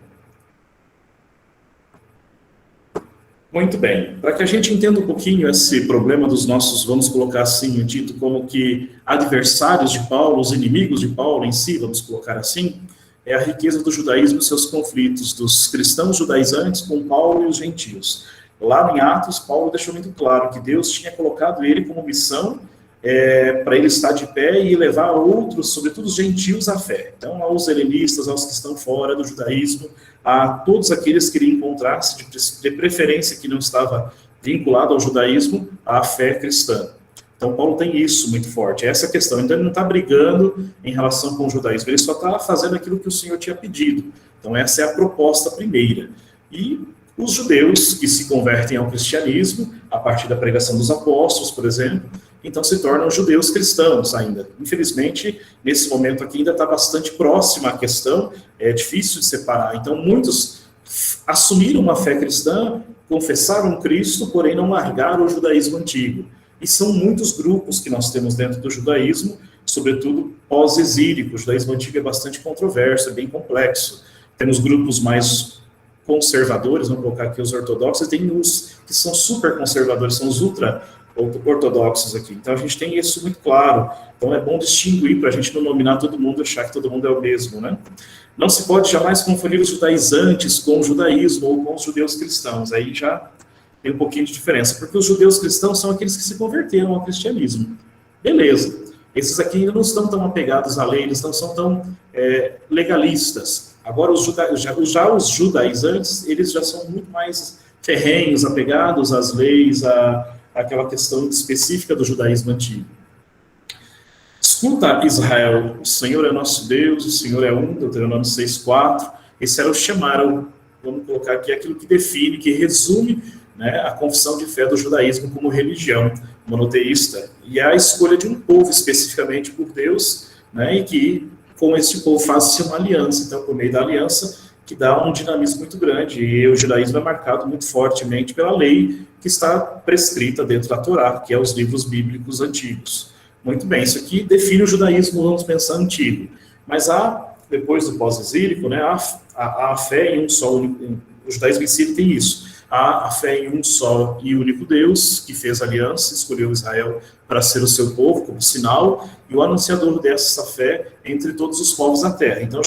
D: Muito bem. Para que a gente entenda um pouquinho esse problema dos nossos, vamos colocar assim, dito como que adversários de Paulo, os inimigos de Paulo em si, vamos colocar assim, é a riqueza do judaísmo e seus conflitos, dos cristãos judaizantes com Paulo e os gentios. Lá em Atos, Paulo deixou muito claro que Deus tinha colocado ele como missão para ele estar de pé e levar outros, sobretudo os gentios, à fé. Então, aos helenistas, aos que estão fora do judaísmo, a todos aqueles que ele encontrasse, de preferência que não estava vinculado ao judaísmo, à fé cristã. Então, Paulo tem isso muito forte, essa questão. Então, ele não está brigando em relação com o judaísmo, ele só está fazendo aquilo que o Senhor tinha pedido. Então, essa é a proposta primeira. E os judeus que se convertem ao cristianismo, a partir da pregação dos apóstolos, por exemplo, então se tornam judeus cristãos ainda. Infelizmente, nesse momento aqui ainda está bastante próxima a questão, é difícil de separar. Então muitos assumiram uma fé cristã, confessaram Cristo, porém não largaram o judaísmo antigo. E são muitos grupos que nós temos dentro do judaísmo, sobretudo pós-exílico. O judaísmo antigo é bastante controverso, é bem complexo. Temos grupos mais conservadores, vamos colocar aqui os ortodoxos, e tem os que são super conservadores, são os ultra-ortodoxos aqui. Então a gente tem isso muito claro. Então é bom distinguir para a gente não nominar todo mundo, achar que todo mundo é o mesmo, né? Não se pode jamais confundir os judaizantes com o judaísmo ou com os judeus cristãos. Aí já tem um pouquinho de diferença, porque os judeus cristãos são aqueles que se converteram ao cristianismo. Beleza. Esses aqui ainda não estão tão apegados à lei, eles não são tão legalistas. Agora, os judaizantes, eles já são muito mais ferrenhos, apegados às leis, aquela questão específica do judaísmo antigo. Escuta, Israel, o Senhor é nosso Deus, o Senhor é um, Deuteronômio 6,4. Esse era o chamar, vamos colocar aqui aquilo que define, que resume, né, a confissão de fé do judaísmo como religião monoteísta, e a escolha de um povo especificamente por Deus, né, e que com esse povo faz-se uma aliança. Então, por meio da aliança, que dá um dinamismo muito grande, e o judaísmo é marcado muito fortemente pela lei que está prescrita dentro da Torá, que é os livros bíblicos antigos. Muito bem, isso aqui define o judaísmo, vamos pensar, antigo. Mas depois do pós-exílico, né, a fé em um só único, o judaísmo em si tem isso, a fé em um só e único Deus, que fez aliança, escolheu Israel para ser o seu povo, como sinal, e o anunciador dessa fé entre todos os povos da terra. Então,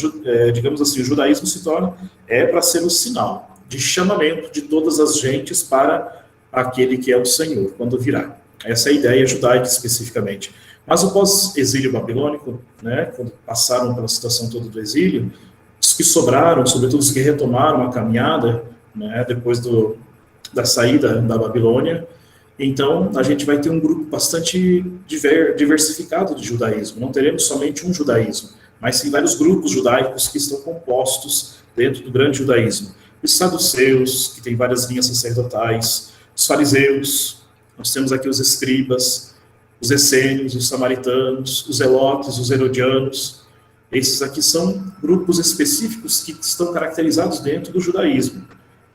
D: digamos assim, o judaísmo se torna, para ser o sinal de chamamento de todas as gentes para aquele que é o Senhor, quando virá. Essa é a ideia judaica especificamente. Mas o pós-exílio babilônico, né, quando passaram pela situação toda do exílio, os que sobraram, sobretudo os que retomaram a caminhada, né, depois da saída da Babilônia, então a gente vai ter um grupo bastante diversificado de judaísmo. Não teremos somente um judaísmo, mas sim vários grupos judaicos que estão compostos dentro do grande judaísmo. Os saduceus, que tem várias linhas sacerdotais, os fariseus, nós temos aqui os escribas, os essênios, os samaritanos, os zelotes, os herodianos. Esses aqui são grupos específicos que estão caracterizados dentro do judaísmo.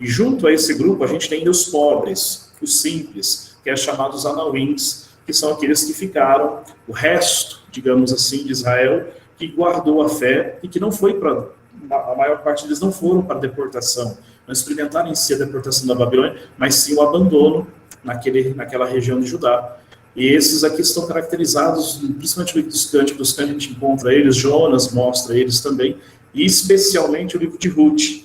D: E junto a esse grupo a gente tem ainda os pobres, os simples, que é chamados anauins, que são aqueles que ficaram, o resto, digamos assim, de Israel, que guardou a fé e que não foi para, a maior parte deles não foram para a deportação, não experimentaram em si a deportação da Babilônia, mas sim o abandono naquela região de Judá. E esses aqui estão caracterizados, principalmente no livro dos Cânticos, que a gente encontra eles, Jonas mostra eles também, e especialmente o livro de Ruth,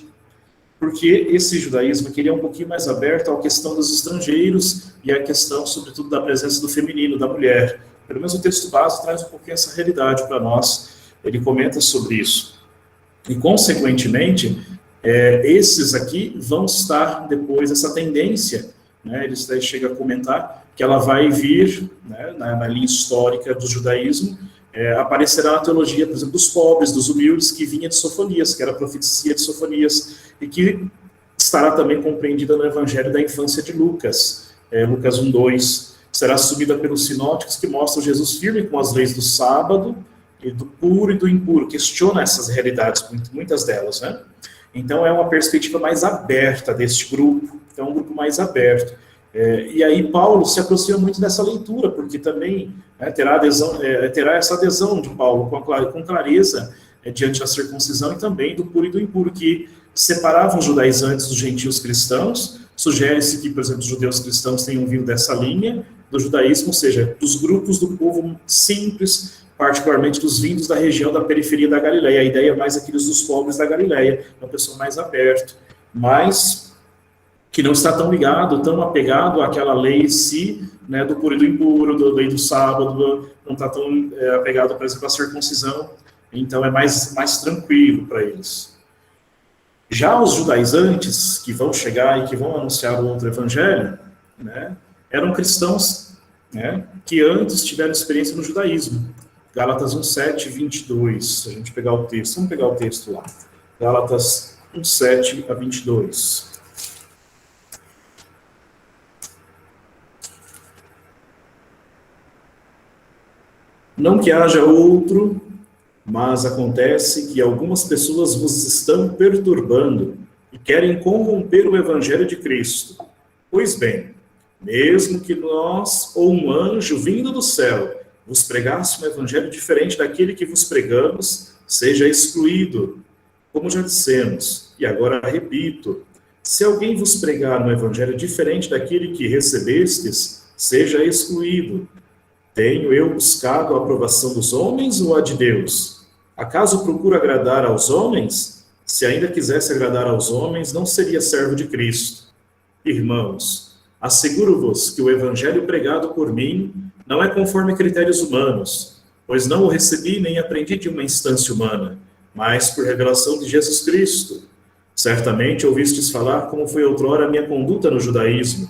D: porque esse judaísmo aqui ele é um pouquinho mais aberto à questão dos estrangeiros e à questão, sobretudo, da presença do feminino, da mulher. Pelo menos o texto base traz um pouquinho essa realidade para nós, ele comenta sobre isso. E, consequentemente, esses aqui vão estar depois, essa tendência, né, ele chega a comentar que ela vai vir, né, na linha histórica do judaísmo, aparecerá na teologia, por exemplo, dos pobres, dos humildes, que vinha de Sofonias, que era a profecia de Sofonias, e que estará também compreendida no Evangelho da infância de Lucas, Lucas 1:2, será assumida pelos sinóticos que mostram Jesus firme com as leis do sábado, e do puro e do impuro, questiona essas realidades, muitas delas, né? Então é uma perspectiva mais aberta deste grupo, então é um grupo mais aberto. E aí Paulo se aproxima muito dessa leitura, porque também terá essa adesão de Paulo com clareza diante da circuncisão e também do puro e do impuro, que separavam os judaizantes dos gentios cristãos. Sugere-se que, por exemplo, os judeus cristãos tenham vindo dessa linha do judaísmo, ou seja, dos grupos do povo simples, particularmente dos vindos da região da periferia da Galileia. A ideia é mais aqueles dos pobres da Galileia, uma pessoa mais aberta, mas que não está tão ligado, tão apegado àquela lei em si, né, do puro e do impuro, da lei do sábado, não está tão apegado, por exemplo, à circuncisão, então é mais tranquilo para eles. Já os judaizantes, que vão chegar e que vão anunciar o outro evangelho, né, eram cristãos, né, que antes tiveram experiência no judaísmo. Gálatas 1:7, 22, se a gente pegar o texto, vamos pegar o texto lá. Gálatas 1:7 a 22. Não que haja outro, mas acontece que algumas pessoas vos estão perturbando e querem corromper o evangelho de Cristo. Pois bem, mesmo que nós ou um anjo vindo do céu vos pregasse um evangelho diferente daquele que vos pregamos, seja excluído. Como já dissemos, e agora repito, se alguém vos pregar um evangelho diferente daquele que recebestes, seja excluído. Tenho eu buscado a aprovação dos homens ou a de Deus? Acaso procuro agradar aos homens? Se ainda quisesse agradar aos homens, não seria servo de Cristo. Irmãos, asseguro-vos que o evangelho pregado por mim não é conforme critérios humanos, pois não o recebi nem aprendi de uma instância humana, mas por revelação de Jesus Cristo. Certamente ouvistes falar como foi outrora a minha conduta no judaísmo.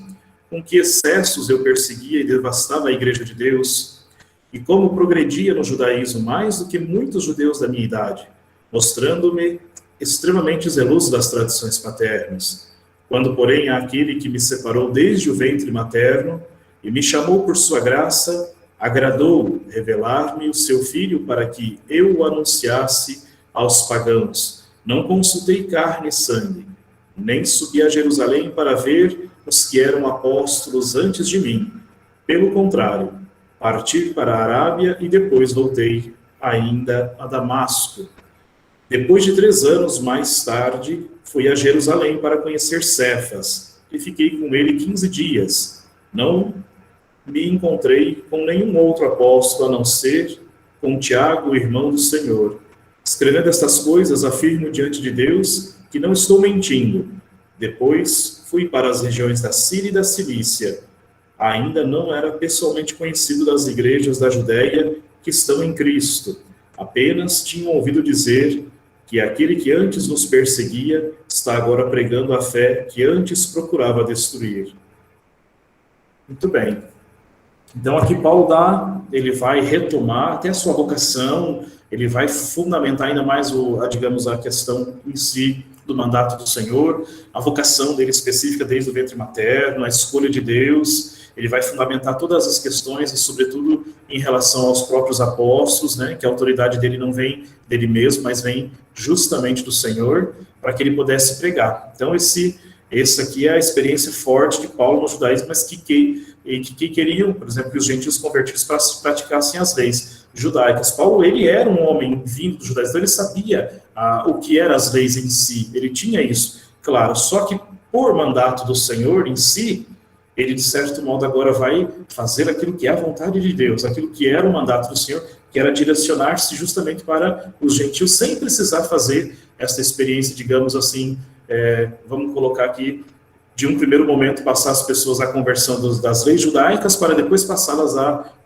D: com que excessos eu perseguia e devastava a igreja de Deus, e como progredia no judaísmo mais do que muitos judeus da minha idade, mostrando-me extremamente zeloso das tradições paternas. Quando, porém, aquele que me separou desde o ventre materno e me chamou por sua graça, agradou revelar-me o seu Filho para que eu o anunciasse aos pagãos. Não consultei carne e sangue, nem subi a Jerusalém para ver os que eram apóstolos antes de mim. Pelo contrário, parti para a Arábia e depois voltei ainda a Damasco. Depois de 3 anos mais tarde, fui a Jerusalém para conhecer Cefas e fiquei com ele 15 dias. Não me encontrei com nenhum outro apóstolo a não ser com Tiago, irmão do Senhor. Escrevendo estas coisas, afirmo diante de Deus que não estou mentindo. Depois fui para as regiões da Síria e da Cilícia. Ainda não era pessoalmente conhecido das igrejas da Judéia que estão em Cristo. Apenas tinham ouvido dizer que aquele que antes nos perseguia está agora pregando a fé que antes procurava destruir. Muito bem. Então aqui Paulo ele vai retomar até a sua vocação, ele vai fundamentar ainda mais a questão em si do mandato do Senhor, a vocação dele específica desde o ventre materno, a escolha de Deus. Ele vai fundamentar todas as questões e, sobretudo, em relação aos próprios apóstolos, né, que a autoridade dele não vem dele mesmo, mas vem justamente do Senhor, para que ele pudesse pregar. Então, esse aqui é a experiência forte de Paulo no judaísmo, mas que queriam, por exemplo, que os gentios convertidos praticassem as leis judaicas. Paulo, ele era um homem vindo dos judaísmos, então ele sabia o que eram as leis em si, ele tinha isso, claro, só que por mandato do Senhor em si, ele, de certo modo, agora vai fazer aquilo que é a vontade de Deus, aquilo que era o mandato do Senhor, que era direcionar-se justamente para os gentios, sem precisar fazer essa experiência, digamos assim, vamos colocar aqui, de um primeiro momento, passar as pessoas à conversão das leis judaicas, para depois passá-las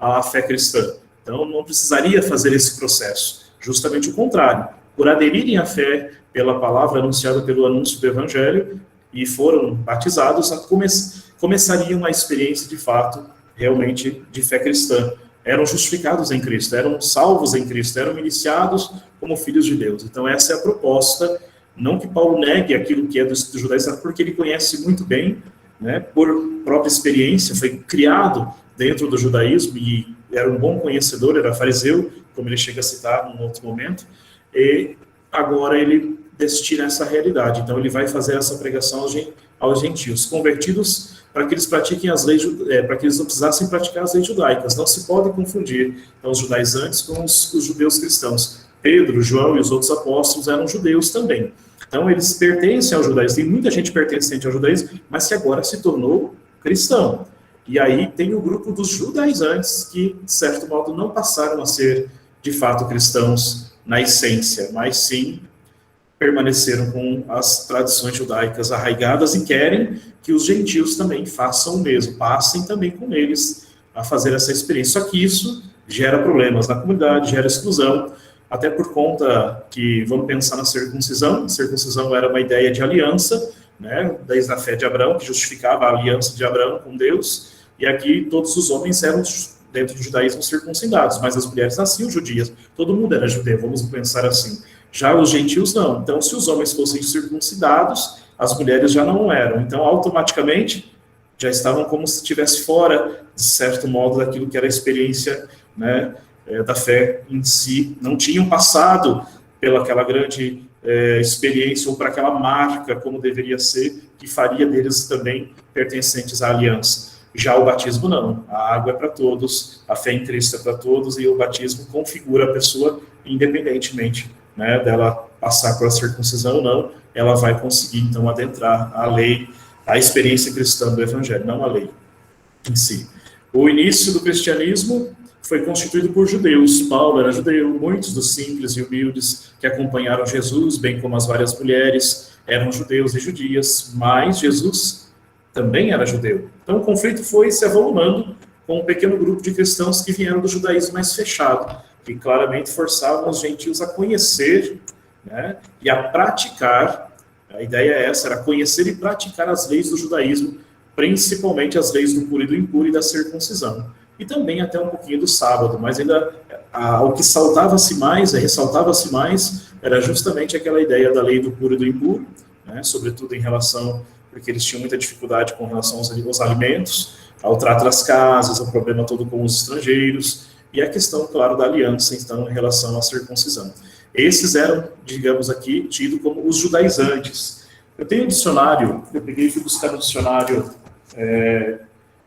D: à fé cristã. Então, não precisaria fazer esse processo, justamente o contrário. Por aderirem à fé pela palavra anunciada pelo anúncio do Evangelho, e foram batizados, começariam a experiência, de fato, realmente de fé cristã. Eram justificados em Cristo, eram salvos em Cristo, eram iniciados como filhos de Deus. Então, essa é a proposta, não que Paulo negue aquilo que é do judaísmo, porque ele conhece muito bem, né, por própria experiência, foi criado dentro do judaísmo e era um bom conhecedor, era fariseu, como ele chega a citar num outro momento, e agora ele destina essa realidade. Então, ele vai fazer essa pregação aos gentios convertidos, para que eles pratiquem as leis, para que eles não precisassem praticar as leis judaicas. Não se pode confundir então, os judaizantes com os judeus cristãos. Pedro, João e os outros apóstolos eram judeus também. Então, eles pertencem ao judaísmo. Tem muita gente pertencente ao judaísmo, mas que agora se tornou cristão. E aí tem o grupo dos judaizantes que, de certo modo, não passaram a ser, de fato, cristãos na essência, mas sim permaneceram com as tradições judaicas arraigadas e querem que os gentios também façam o mesmo, passem também com eles a fazer essa experiência. Só que isso gera problemas na comunidade, gera exclusão, até por conta que, vamos pensar na circuncisão. A circuncisão era uma ideia de aliança, né, desde a fé de Abraão, que justificava a aliança de Abraão com Deus, e aqui todos os homens eram, dentro do judaísmo, circuncidados, mas as mulheres nasciam judias, todo mundo era judeu, vamos pensar assim. Já os gentios não. Então, se os homens fossem circuncidados, as mulheres já não eram. Então, automaticamente, já estavam como se estivesse fora, de certo modo, daquilo que era a experiência, né, da fé em si. Não tinham passado pelaquela grande experiência ou para aquela marca, como deveria ser, que faria deles também pertencentes à aliança. Já o batismo não. A água é para todos, a fé em Cristo é para todos, e o batismo configura a pessoa independentemente, né, dela passar por a circuncisão ou não, ela vai conseguir, então, adentrar a lei, a experiência cristã do Evangelho, não a lei em si. O início do cristianismo foi constituído por judeus. Paulo era judeu, muitos dos simples e humildes que acompanharam Jesus, bem como as várias mulheres, eram judeus e judias, mas Jesus também era judeu. Então, o conflito foi se avolumando com um pequeno grupo de cristãos que vieram do judaísmo mais fechado, que claramente forçavam os gentios a conhecer, né, e a praticar. A ideia é essa, era conhecer e praticar as leis do judaísmo principalmente as leis do puro e do impuro e da circuncisão. E também até um pouquinho do sábado, mas ainda o que saltava-se mais, ressaltava-se mais, era justamente aquela ideia da lei do puro e do impuro, né, sobretudo em relação, porque eles tinham muita dificuldade com relação aos alimentos, ao trato das casas, ao problema todo com os estrangeiros, e a questão, claro, da aliança, então, em relação à circuncisão. Esses eram, digamos aqui, tidos como os judaizantes. Eu tenho um dicionário, eu peguei e fui buscar no dicionário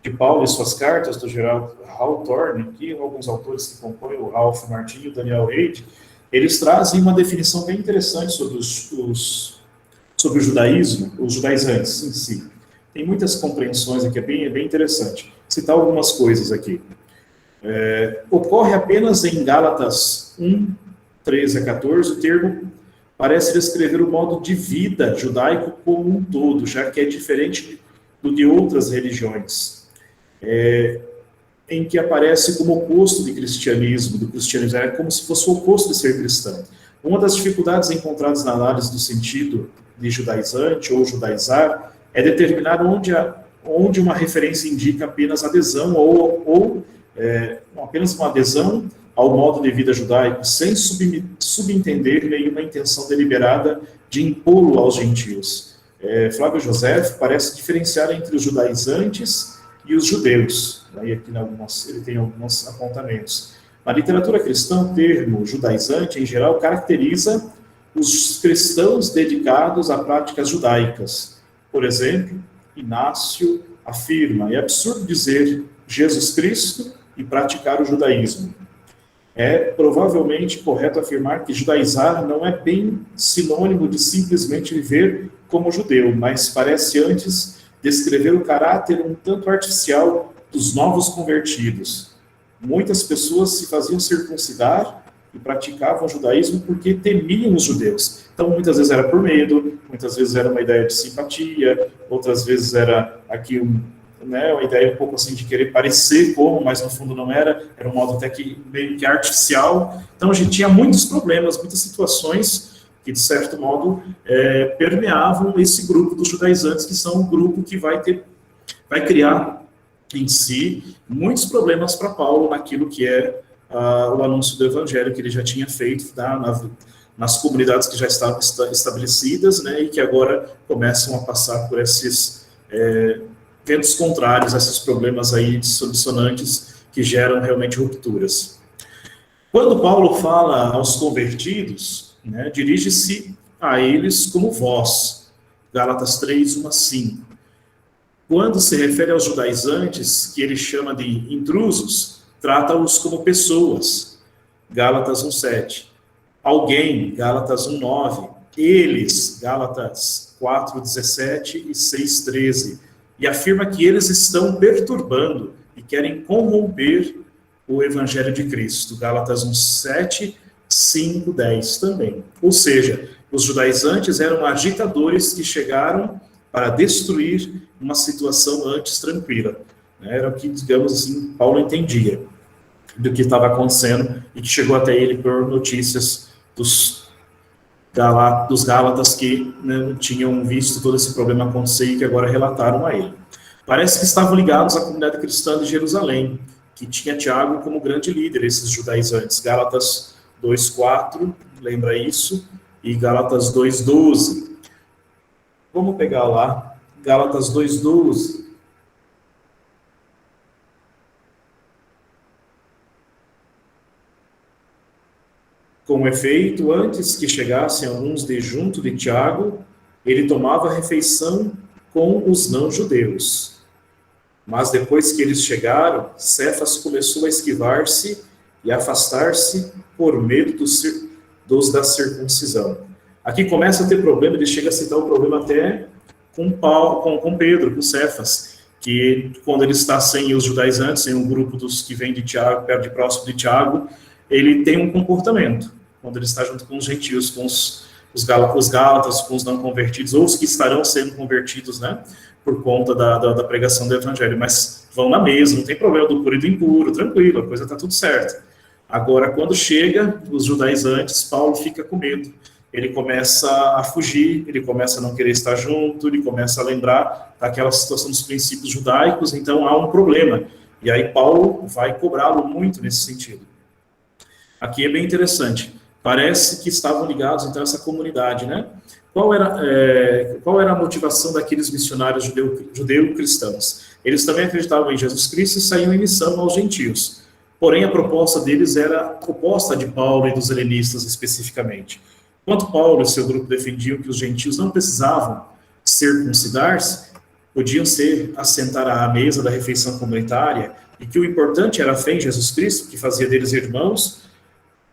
D: de Paulo e suas cartas, do Gerald Hawthorne, aqui, alguns autores que compõem, o Ralph Martin e o Daniel Reid, eles trazem uma definição bem interessante sobre o judaísmo, os judaizantes em si. Tem muitas compreensões aqui, é bem interessante. Vou citar algumas coisas aqui. Ocorre apenas em Gálatas 1, 13 a 14, o termo parece descrever o modo de vida judaico como um todo, já que é diferente do de outras religiões, em que aparece como oposto do cristianismo, é como se fosse o oposto de ser cristão. Uma das dificuldades encontradas na análise do sentido de judaizante ou judaizar é determinar onde uma referência indica apenas adesão ou apenas uma adesão ao modo de vida judaico, sem subentender nenhuma intenção deliberada de impô-lo aos gentios. Flávio José parece diferenciar entre os judaizantes e os judeus. Aí aqui ele tem alguns apontamentos. Na literatura cristã, o termo judaizante, em geral, caracteriza os cristãos dedicados a práticas judaicas. Por exemplo, Inácio afirma: é absurdo dizer Jesus Cristo e praticar o judaísmo. É provavelmente correto afirmar que judaizar não é bem sinônimo de simplesmente viver como judeu, mas parece antes descrever o caráter um tanto artificial dos novos convertidos. Muitas pessoas se faziam circuncidar e praticavam o judaísmo porque temiam os judeus. Então, muitas vezes era por medo, muitas vezes era uma ideia de simpatia, outras vezes era aqui uma ideia um pouco assim de querer parecer como, mas no fundo não era um modo até que meio que artificial. Então, a gente tinha muitos problemas, muitas situações que, de certo modo, permeavam esse grupo dos judaizantes, que são um grupo que vai criar em si muitos problemas para Paulo naquilo que é o anúncio do evangelho que ele já tinha feito nas comunidades que já estavam estabelecidas, né, e que agora começam a passar por esses ventos contrários, esses problemas aí dissonantes que geram realmente rupturas. Quando Paulo fala aos convertidos, né, dirige-se a eles como vós, Gálatas 3, 1 a 5. Quando se refere aos judaizantes, que ele chama de intrusos, trata-os como pessoas, Gálatas 1, 7. Alguém, Gálatas 1, 9. Eles, Gálatas 4, 17 e 6, 13. E afirma que eles estão perturbando e querem corromper o Evangelho de Cristo, Gálatas 1, 7, 5, 10 também. Ou seja, os judaizantes eram agitadores que chegaram para destruir uma situação antes tranquila. Era o que, digamos assim, Paulo entendia do que estava acontecendo e que chegou até ele por notícias dos Gálatas que, né, tinham visto todo esse problema acontecer e que agora relataram a ele. Parece que estavam ligados à comunidade cristã de Jerusalém, que tinha Tiago como grande líder, esses judaizantes. Gálatas 2:4, lembra isso? E Gálatas 2:12. Vamos pegar lá, Gálatas 2:12. Com efeito, antes que chegassem alguns de junto de Tiago, ele tomava refeição com os não-judeus. Mas depois que eles chegaram, Cefas começou a esquivar-se e afastar-se por medo dos da circuncisão. Aqui começa a ter problema, ele chega a citar o problema até com Pedro, com Cefas, que quando ele está sem os judaizantes, sem um grupo dos que vem de Tiago, perto de próximo de Tiago, ele tem um comportamento, quando ele está junto com os gentios, com os gálatas, com os não convertidos, ou os que estarão sendo convertidos, né, por conta da pregação do evangelho, mas vão na mesa, não tem problema do puro e do impuro, tranquilo, a coisa está tudo certa. Agora, quando chega os judaizantes, Paulo fica com medo. ele começa a fugir, ele começa a não querer estar junto, ele começa a lembrar daquela situação dos princípios judaicos, então há um problema. E aí Paulo vai cobrá-lo muito nesse sentido. Aqui é bem interessante. Parece que estavam ligados, então, a essa comunidade, né? Qual era a motivação daqueles missionários judeu-cristãos? Eles também acreditavam em Jesus Cristo e saíam em missão aos gentios. Porém, a proposta deles era oposta de Paulo e dos helenistas especificamente. Enquanto Paulo e seu grupo defendiam que os gentios não precisavam circuncidar-se, podiam assentar à mesa da refeição comunitária, e que o importante era a fé em Jesus Cristo, que fazia deles irmãos,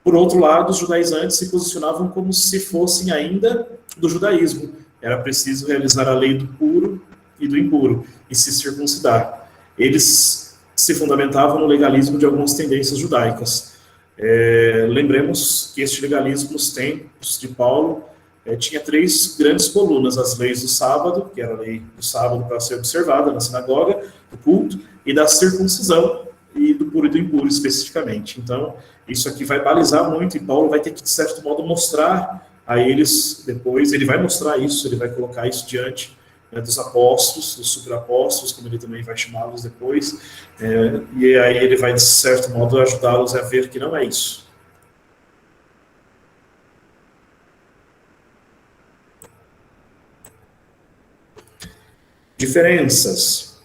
D: por outro lado, os judaizantes se posicionavam como se fossem ainda do judaísmo. Era preciso realizar a lei do puro e do impuro, e se circuncidar. Eles se fundamentavam no legalismo de algumas tendências judaicas. Lembremos que este legalismo, nos tempos de Paulo, tinha 3 grandes colunas: as leis do sábado, que era a lei do sábado para ser observada na sinagoga, do culto, e da circuncisão, e do puro e do impuro especificamente. Então, isso aqui vai balizar muito, e Paulo vai ter que, de certo modo, mostrar a eles depois, ele vai mostrar isso, ele vai colocar isso diante dos apóstolos, dos superapóstolos, como ele também vai chamá-los depois, e aí ele vai, de certo modo, ajudá-los a ver que não é isso. Diferenças.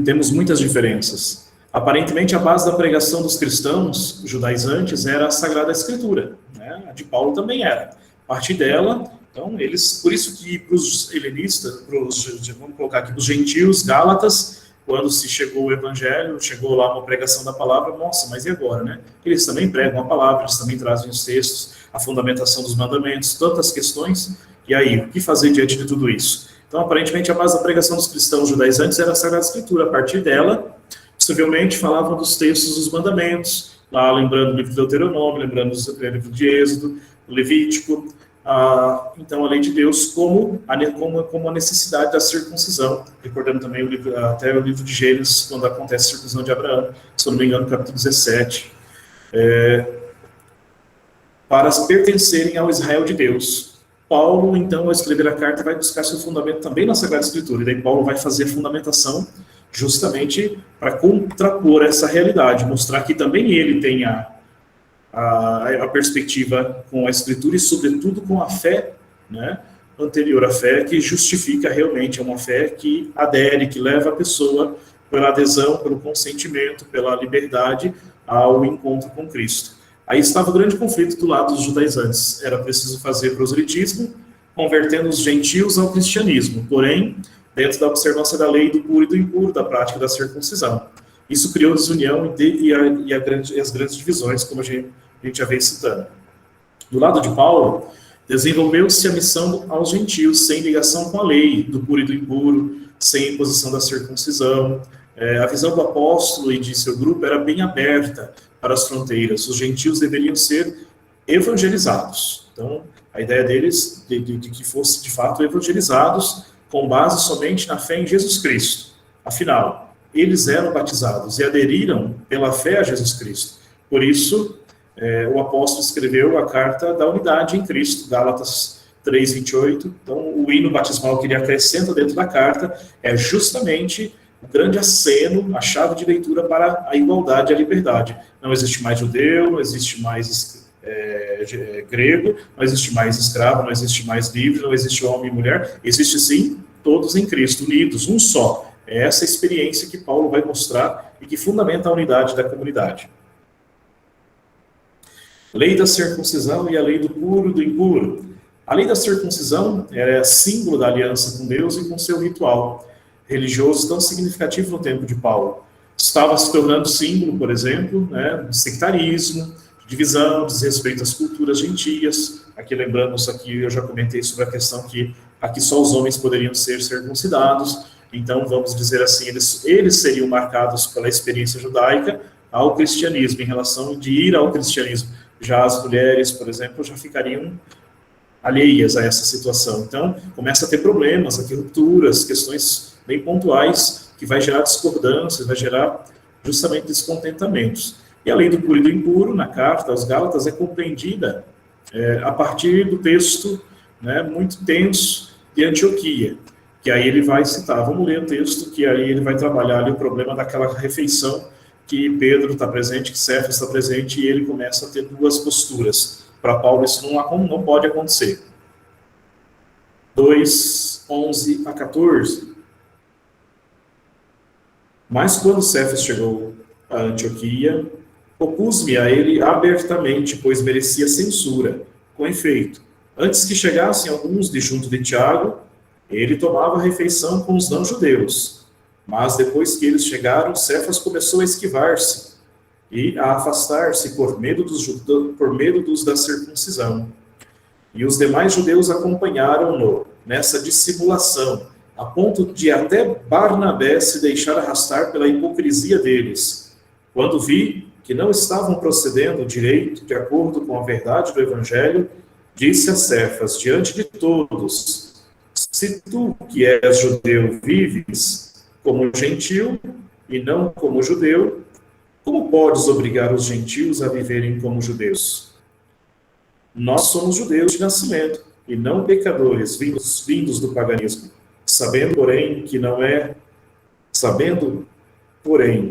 D: Temos muitas diferenças. Aparentemente, a base da pregação dos cristãos judaizantes era a Sagrada Escritura, né? A de Paulo também era. A partir dela, então, por isso que para os helenistas, vamos colocar aqui, para os gentios, gálatas, quando se chegou o evangelho, chegou lá uma pregação da palavra, nossa, mas e agora, né? Eles também pregam a palavra, eles também trazem os textos, a fundamentação dos mandamentos, tantas questões, e aí, o que fazer diante de tudo isso? Então, aparentemente, a base da pregação dos cristãos judaizantes era a Sagrada Escritura. A partir dela, possivelmente, falavam dos textos dos mandamentos, lá lembrando o livro de Deuteronômio, lembrando o livro de Êxodo, o Levítico, então a lei de Deus como a necessidade da circuncisão, recordando também até o livro de Gênesis, quando acontece a circuncisão de Abraão, se eu não me engano, no capítulo 17, para pertencerem ao Israel de Deus. Paulo, então, ao escrever a carta, vai buscar seu fundamento também na Sagrada Escritura, e daí Paulo vai fazer a fundamentação justamente para contrapor essa realidade, mostrar que também ele tem a perspectiva com a Escritura e, sobretudo, com a fé, né, anterior à fé, que justifica realmente, é uma fé que adere, que leva a pessoa pela adesão, pelo consentimento, pela liberdade ao encontro com Cristo. Aí estava o grande conflito do lado dos judaizantes. Era preciso fazer proselitismo, convertendo os gentios ao cristianismo, porém, dentro da observância da lei do puro e do impuro, da prática da circuncisão. Isso criou desunião e as grandes divisões, como a gente já veio citando. Do lado de Paulo, desenvolveu-se a missão aos gentios, sem ligação com a lei do puro e do impuro, sem imposição da circuncisão. A visão do apóstolo e de seu grupo era bem aberta para as fronteiras. Os gentios deveriam ser evangelizados. Então, a ideia deles de que fossem, de fato, evangelizados com base somente na fé em Jesus Cristo. Afinal, eles eram batizados e aderiram pela fé a Jesus Cristo. Por isso, o apóstolo escreveu a carta da unidade em Cristo, Gálatas 3:28. Então, o hino batismal que ele acrescenta dentro da carta é justamente o grande aceno, a chave de leitura para a igualdade e a liberdade. Não existe mais judeu, não existe mais grego, não existe mais escravo, não existe mais livre, não existe homem e mulher. Existe sim todos em Cristo, unidos, um só. É essa experiência que Paulo vai mostrar e que fundamenta a unidade da comunidade. Lei da circuncisão e a lei do puro e do impuro. A lei da circuncisão é símbolo da aliança com Deus e com seu ritual religioso tão significativo no tempo de Paulo. Estava se tornando símbolo, por exemplo, né, de sectarismo, de divisão, desrespeito às culturas gentias. Aqui lembramos, aqui eu já comentei sobre a questão que aqui só os homens poderiam ser circuncidados. Então, vamos dizer assim, eles seriam marcados pela experiência judaica ao cristianismo, em relação de ir ao cristianismo. Já as mulheres, por exemplo, já ficariam alheias a essa situação. Então, começa a ter problemas, aqui rupturas, questões bem pontuais, que vai gerar discordâncias, vai gerar justamente descontentamentos. E a lei do puro e do impuro, na carta aos Gálatas, é compreendida a partir do texto, né, muito tenso de Antioquia, que aí ele vai citar, vamos ler o texto, que aí ele vai trabalhar ali o problema daquela refeição que Pedro está presente, que Cefas está presente, e ele começa a ter duas posturas. Para Paulo isso não pode acontecer. 2:11-14. Mas quando Cefas chegou a Antioquia, opus-me a ele abertamente, pois merecia censura. Com efeito, antes que chegassem alguns de junto de Tiago, ele tomava a refeição com os não-judeus. Mas depois que eles chegaram, Cefas começou a esquivar-se e a afastar-se por medo dos da circuncisão. E os demais judeus acompanharam-no nessa dissimulação, a ponto de até Barnabé se deixar arrastar pela hipocrisia deles. Quando vi que não estavam procedendo direito, de acordo com a verdade do Evangelho, disse a Cefas, diante de todos: se tu, que és judeu, vives como gentil e não como judeu, como podes obrigar os gentios a viverem como judeus? Nós somos judeus de nascimento, e não pecadores vindos do paganismo, sabendo, porém,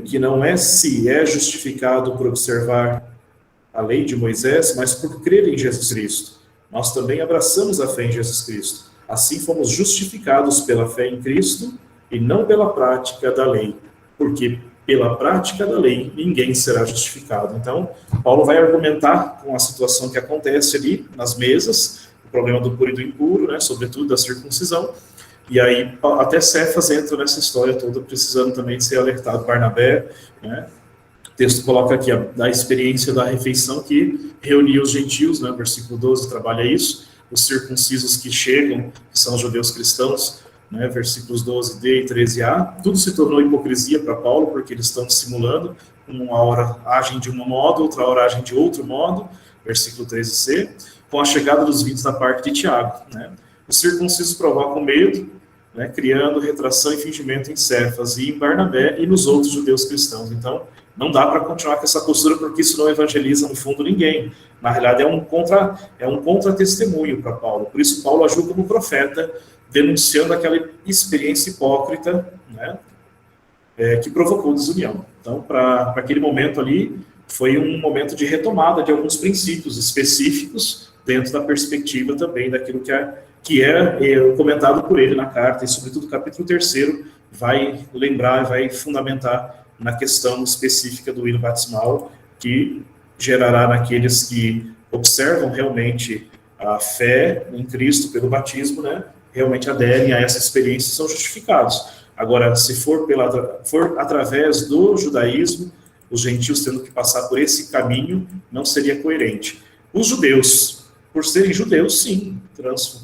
D: que não é se é justificado por observar a lei de Moisés, mas por crer em Jesus Cristo. Nós também abraçamos a fé em Jesus Cristo. Assim fomos justificados pela fé em Cristo e não pela prática da lei, porque pela prática da lei ninguém será justificado. Então, Paulo vai argumentar com a situação que acontece ali nas mesas, o problema do puro e do impuro, né, sobretudo da circuncisão, e aí até Cefas entra nessa história toda, precisando também de ser alertado. Barnabé, né, o texto coloca aqui a experiência da refeição que reunia os gentios, né, versículo 12 trabalha isso, os circuncisos que chegam, que são os judeus cristãos, né, versículos 12d e 13a, tudo se tornou hipocrisia para Paulo, porque eles estão dissimulando, uma hora agem de um modo, outra hora agem de outro modo, versículo 13c, com a chegada dos vindos da parte de Tiago, né. Os circuncisos provocam medo, né, criando retração e fingimento em Cefas e em Barnabé e nos outros judeus cristãos. Então, não dá para continuar com essa postura, porque isso não evangeliza, no fundo, ninguém. Na realidade, é um contra-testemunho para Paulo. Por isso, Paulo agiu como profeta, denunciando aquela experiência hipócrita, né, que provocou desunião. Então, para aquele momento ali, foi um momento de retomada de alguns princípios específicos, dentro da perspectiva também daquilo que é comentado por ele na carta, e sobretudo o capítulo 3 vai lembrar, vai fundamentar na questão específica do hino batismal, que gerará naqueles que observam realmente a fé em Cristo pelo batismo, né, realmente aderem a essa experiência e são justificados. Agora, se for através do judaísmo, os gentios tendo que passar por esse caminho, não seria coerente. Os judeus, por serem judeus, sim,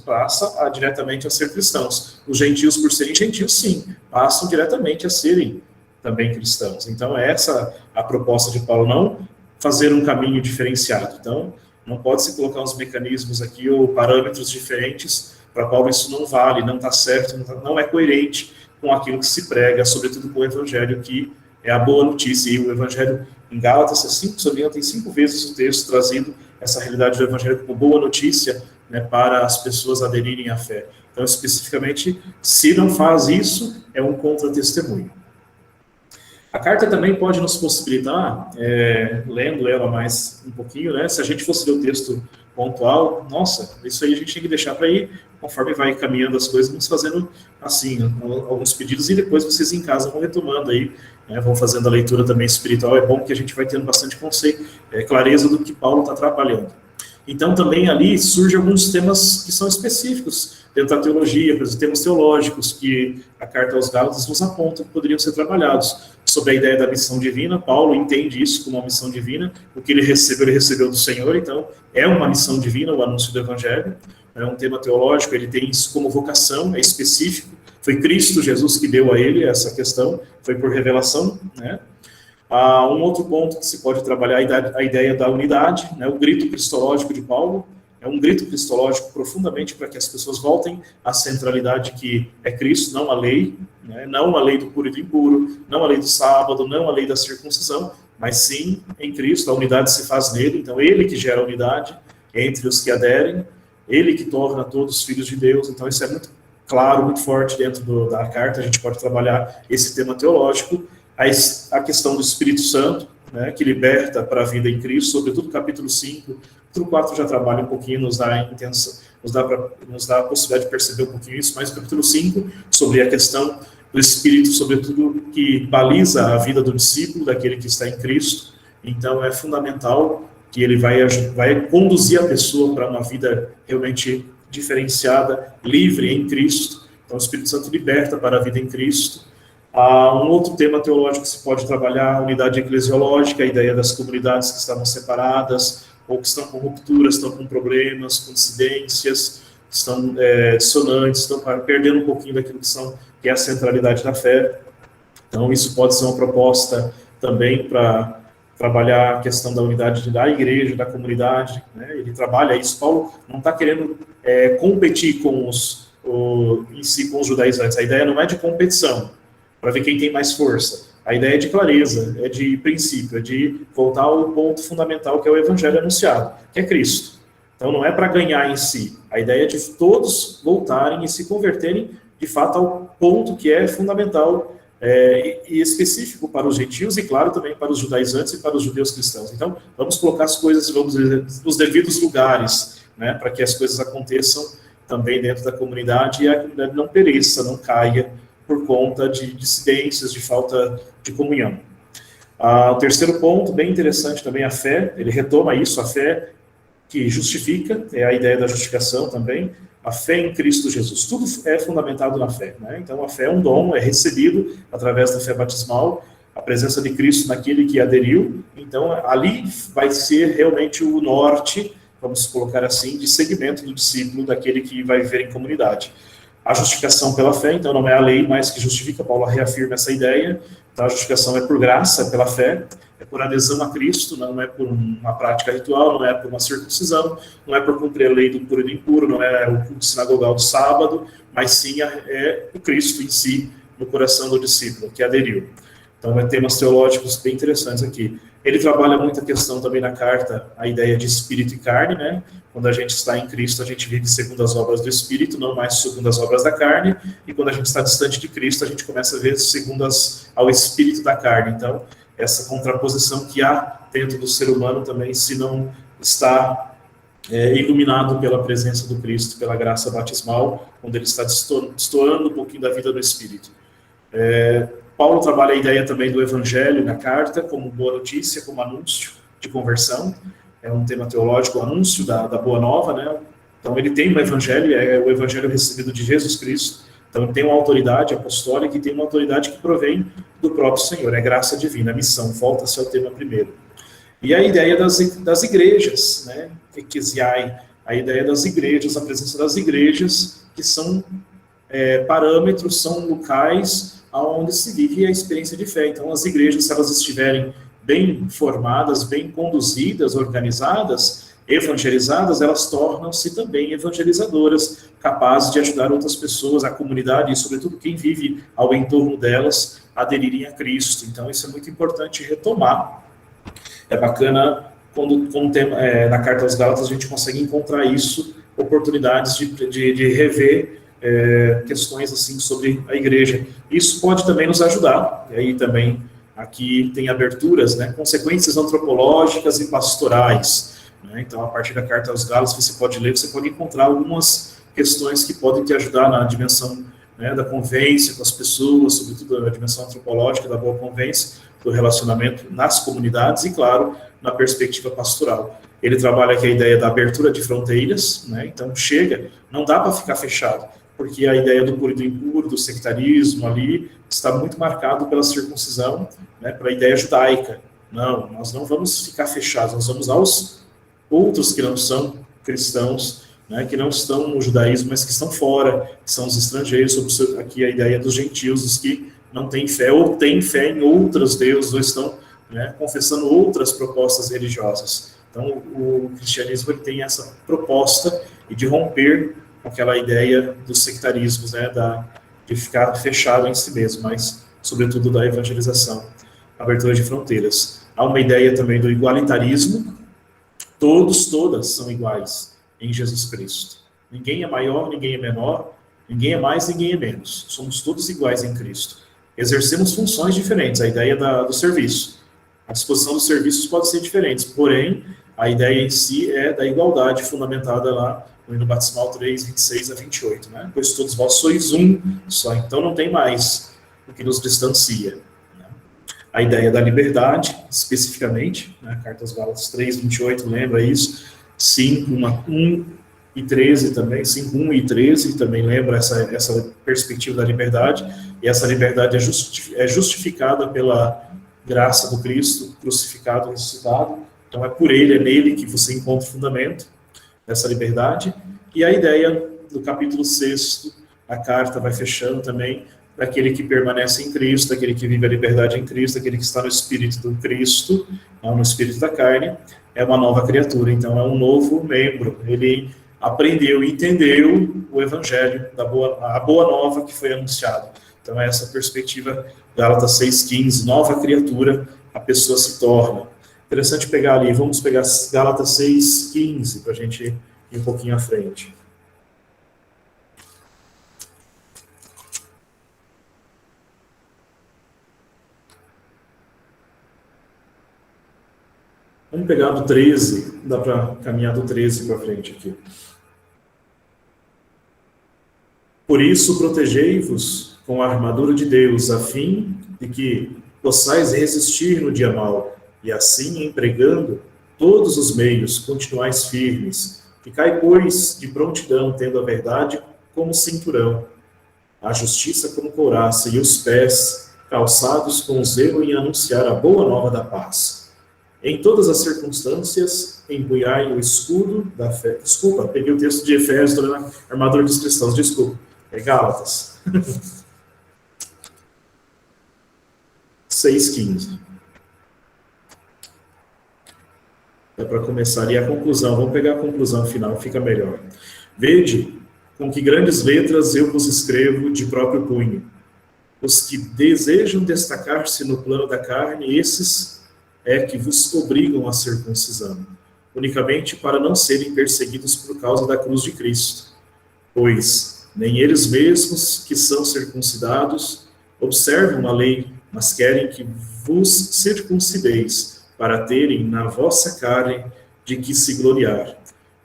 D: passa diretamente a ser cristãos. Os gentios, por serem gentios, sim, passam diretamente a serem também cristãos. Então, essa a proposta de Paulo, não fazer um caminho diferenciado. Então, não pode-se colocar uns mecanismos aqui ou parâmetros diferentes. Para Paulo isso não vale, não está certo, não é coerente com aquilo que se prega, sobretudo com o evangelho, que é a boa notícia. E o evangelho em Gálatas, tem 5 vezes o texto trazendo essa realidade do evangelho como boa notícia, né, para as pessoas aderirem à fé. Então, especificamente, se não faz isso, é um contra-testemunho. A carta também pode nos possibilitar, lendo ela mais um pouquinho, né, se a gente fosse ler o texto pontual, nossa, isso aí a gente tem que deixar para ir, conforme vai caminhando as coisas, vamos fazendo assim, alguns pedidos, e depois vocês em casa vão retomando aí, né, vão fazendo a leitura também espiritual. É bom que a gente vai tendo bastante conceito, clareza do que Paulo está trabalhando. Então, também ali surgem alguns temas que são específicos dentro da teologia, por exemplo, temas teológicos que a carta aos Gálatas nos aponta que poderiam ser trabalhados. Sobre a ideia da missão divina, Paulo entende isso como uma missão divina, o que ele recebeu do Senhor, então é uma missão divina, o anúncio do Evangelho, é um tema teológico, ele tem isso como vocação, é específico, foi Cristo Jesus que deu a ele essa questão, foi por revelação, né? Um outro ponto que se pode trabalhar é a ideia da unidade, né? O grito cristológico de Paulo é um grito cristológico profundamente para que as pessoas voltem à centralidade que é Cristo, não a lei, né? Não a lei do puro e do impuro, não a lei do sábado, não a lei da circuncisão, mas sim em Cristo. A unidade se faz nele, então ele que gera a unidade, entre os que aderem, ele que torna todos filhos de Deus. Então isso é muito claro, muito forte dentro da carta. A gente pode trabalhar esse tema teológico, a questão do Espírito Santo, né, que liberta para a vida em Cristo, sobretudo capítulo 5, capítulo 4 já trabalha um pouquinho, nos dá a possibilidade de perceber um pouquinho isso, mas capítulo 5, sobre a questão do Espírito, sobretudo, que baliza a vida do discípulo, daquele que está em Cristo. Então é fundamental que ele vai conduzir a pessoa para uma vida realmente diferenciada, livre em Cristo. Então o Espírito Santo liberta para a vida em Cristo. Um outro tema teológico que se pode trabalhar, a unidade eclesiológica, a ideia das comunidades que estavam separadas, ou que estão com rupturas, estão com problemas, com dissidências, estão dissonantes, estão perdendo um pouquinho daquilo que é a centralidade da fé. Então isso pode ser uma proposta também para trabalhar a questão da unidade da igreja, da comunidade, né? Ele trabalha isso. Paulo não está querendo competir com os judaizantes. A ideia não é de competição, para ver quem tem mais força. A ideia é de clareza, é de princípio, é de voltar ao ponto fundamental que é o evangelho anunciado, que é Cristo. Então não é para ganhar em si. A ideia é de todos voltarem e se converterem, de fato, ao ponto que é fundamental e específico para os gentios e, claro, também para os judaizantes e para os judeus cristãos. Então, vamos colocar as coisas, vamos dizer, nos devidos lugares, né, para que as coisas aconteçam também dentro da comunidade e a comunidade não pereça, não caia por conta de dissidências, de falta de comunhão. O terceiro ponto, bem interessante também, a fé. Ele retoma isso, a fé que justifica, é a ideia da justificação também, a fé em Cristo Jesus. Tudo é fundamentado na fé, né? Então a fé é um dom, é recebido através da fé batismal, a presença de Cristo naquele que aderiu. Então ali vai ser realmente o norte, vamos colocar assim, de segmento do discípulo, daquele que vai viver em comunidade. A justificação pela fé, então não é a lei mais que justifica, Paulo reafirma essa ideia. Então a justificação é por graça, pela fé, é por adesão a Cristo, não é por uma prática ritual, não é por uma circuncisão, não é por cumprir a lei do puro e do impuro, não é o culto sinagogal do sábado, mas sim é o Cristo em si, no coração do discípulo, que aderiu. Então é temas teológicos bem interessantes aqui. Ele trabalha muito a questão também na carta, a ideia de espírito e carne, né? Quando a gente está em Cristo, a gente vive segundo as obras do Espírito, não mais segundo as obras da carne, e quando a gente está distante de Cristo, a gente começa a ver segundo ao Espírito da carne. Então, essa contraposição que há dentro do ser humano também, se não está iluminado pela presença do Cristo, pela graça batismal, quando ele está destoando um pouquinho da vida do Espírito. Paulo trabalha a ideia também do Evangelho na carta, como boa notícia, como anúncio de conversão. É um tema teológico, o anúncio da Boa Nova, né? Então ele tem um evangelho, é o evangelho recebido de Jesus Cristo. Então ele tem uma autoridade apostólica e tem uma autoridade que provém do próprio Senhor, é graça divina, a missão, volta-se ao tema primeiro. E a ideia das igrejas, né? Ecclesiae, a ideia das igrejas, a presença das igrejas, que são parâmetros, são locais onde se vive a experiência de fé. Então as igrejas, se elas estiverem bem formadas, bem conduzidas, organizadas, evangelizadas, elas tornam-se também evangelizadoras, capazes de ajudar outras pessoas, a comunidade e, sobretudo, quem vive ao entorno delas, a aderirem a Cristo. Então, isso é muito importante retomar. É bacana, quando na Carta aos Gálatas, a gente consegue encontrar isso, oportunidades de rever questões assim sobre a igreja. Isso pode também nos ajudar, e aí também aqui tem aberturas, né, consequências antropológicas e pastorais, né? Então, a partir da Carta aos Gálatas, você pode ler, você pode encontrar algumas questões que podem te ajudar na dimensão, né, da convivência com as pessoas, sobretudo na dimensão antropológica da boa convivência, do relacionamento nas comunidades e, claro, na perspectiva pastoral. Ele trabalha aqui a ideia da abertura de fronteiras, né? Então, não dá para ficar fechado, porque a ideia do puro e do impuro, do sectarismo ali, está muito marcado pela circuncisão, né, pela ideia judaica. Não, nós não vamos ficar fechados, nós vamos aos outros que não são cristãos, né, que não estão no judaísmo, mas que estão fora, que são os estrangeiros, aqui a ideia dos gentios, os que não têm fé, ou têm fé em outros deuses, ou estão, né, confessando outras propostas religiosas. Então, o cristianismo ele tem essa proposta de romper aquela ideia dos sectarismos, né, de ficar fechado em si mesmo, mas, sobretudo, da evangelização, abertura de fronteiras. Há uma ideia também do igualitarismo, todas são iguais em Jesus Cristo. Ninguém é maior, ninguém é menor, ninguém é mais, ninguém é menos. Somos todos iguais em Cristo. Exercemos funções diferentes, a ideia do serviço. A disposição dos serviços pode ser diferentes, porém, a ideia em si é da igualdade fundamentada lá no hino batismal 3, 26 a 28, né? Pois todos vós sois um só, então não tem mais o que nos distancia. Né? A ideia da liberdade, especificamente, né? Carta aos Gálatas 3, 28, lembra isso? 5, 1 e 13 também, 5, 1 e 13 também lembra essa perspectiva da liberdade, e essa liberdade é justificada pela graça do Cristo, crucificado e ressuscitado. Então é por ele, é nele que você encontra o fundamento dessa liberdade. E a ideia do capítulo 6, a carta vai fechando também, daquele que permanece em Cristo, daquele que vive a liberdade em Cristo, daquele que está no Espírito do Cristo, não no Espírito da carne, é uma nova criatura, então é um novo membro. Ele aprendeu e entendeu o Evangelho, a boa nova que foi anunciada. Então é essa perspectiva, Gálatas 6,15, nova criatura, a pessoa se torna. Interessante pegar ali, vamos pegar Gálatas 6,15, para a gente ir um pouquinho à frente. Vamos pegar do 13, dá para caminhar do 13 para frente aqui. Por isso, protegei-vos com a armadura de Deus, a fim de que possais resistir no dia mau, e assim, empregando todos os meios, continuais firmes. Ficai, pois, de prontidão, tendo a verdade como cinturão, a justiça como couraça, e os pés calçados com zelo em anunciar a boa nova da paz. Em todas as circunstâncias, empunhai o escudo da fé. Desculpa, peguei o texto de Efésios, estou lendo a armadura dos cristãos, desculpa. É Gálatas. 6,15. É para começar. E a conclusão, vamos pegar a conclusão final, fica melhor. Vede com que grandes letras eu vos escrevo de próprio punho. Os que desejam destacar-se no plano da carne, esses é que vos obrigam à circuncisão, unicamente para não serem perseguidos por causa da cruz de Cristo. Pois nem eles mesmos que são circuncidados observam a lei, mas querem que vos circuncideis, para terem na vossa carne de que se gloriar.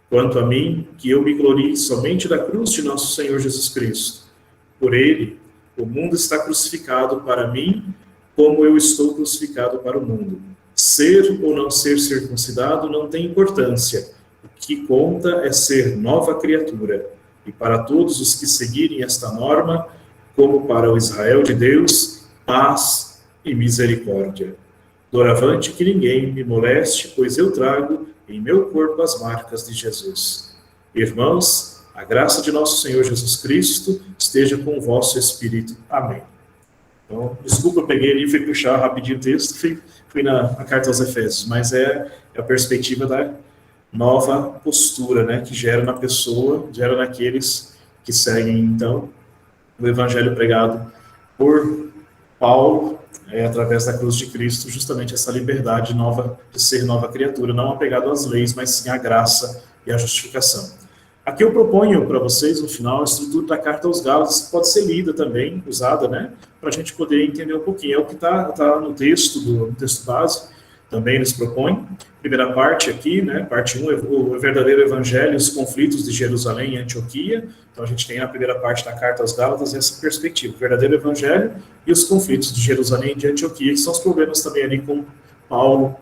D: Quanto a mim, que eu me glorie somente da cruz de nosso Senhor Jesus Cristo. Por ele, o mundo está crucificado para mim, como eu estou crucificado para o mundo. Ser ou não ser circuncidado não tem importância. O que conta é ser nova criatura. E para todos os que seguirem esta norma, como para o Israel de Deus, paz e misericórdia. Doravante que ninguém me moleste, pois eu trago em meu corpo as marcas de Jesus. Irmãos, a graça de nosso Senhor Jesus Cristo esteja com o vosso espírito. Amém. Então, desculpa, eu peguei ali, fui puxar rapidinho o texto, fui na carta aos Efésios, mas é a perspectiva da nova postura, né, que gera na pessoa, gera naqueles que seguem, então, o evangelho pregado por Paulo, através da cruz de Cristo, justamente essa liberdade nova de ser nova criatura, não apegado às leis, mas sim à graça e à justificação. Aqui eu proponho para vocês, no final, a estrutura da carta aos Gálatas, que pode ser lida também, usada, né, para a gente poder entender um pouquinho. É o que está no texto, no texto base, também eles propõem. Primeira parte aqui, né, parte 1, o verdadeiro evangelho e os conflitos de Jerusalém e Antioquia. Então a gente tem na primeira parte da carta aos Gálatas essa perspectiva, o verdadeiro evangelho e os conflitos de Jerusalém e de Antioquia, que são os problemas também ali com Paulo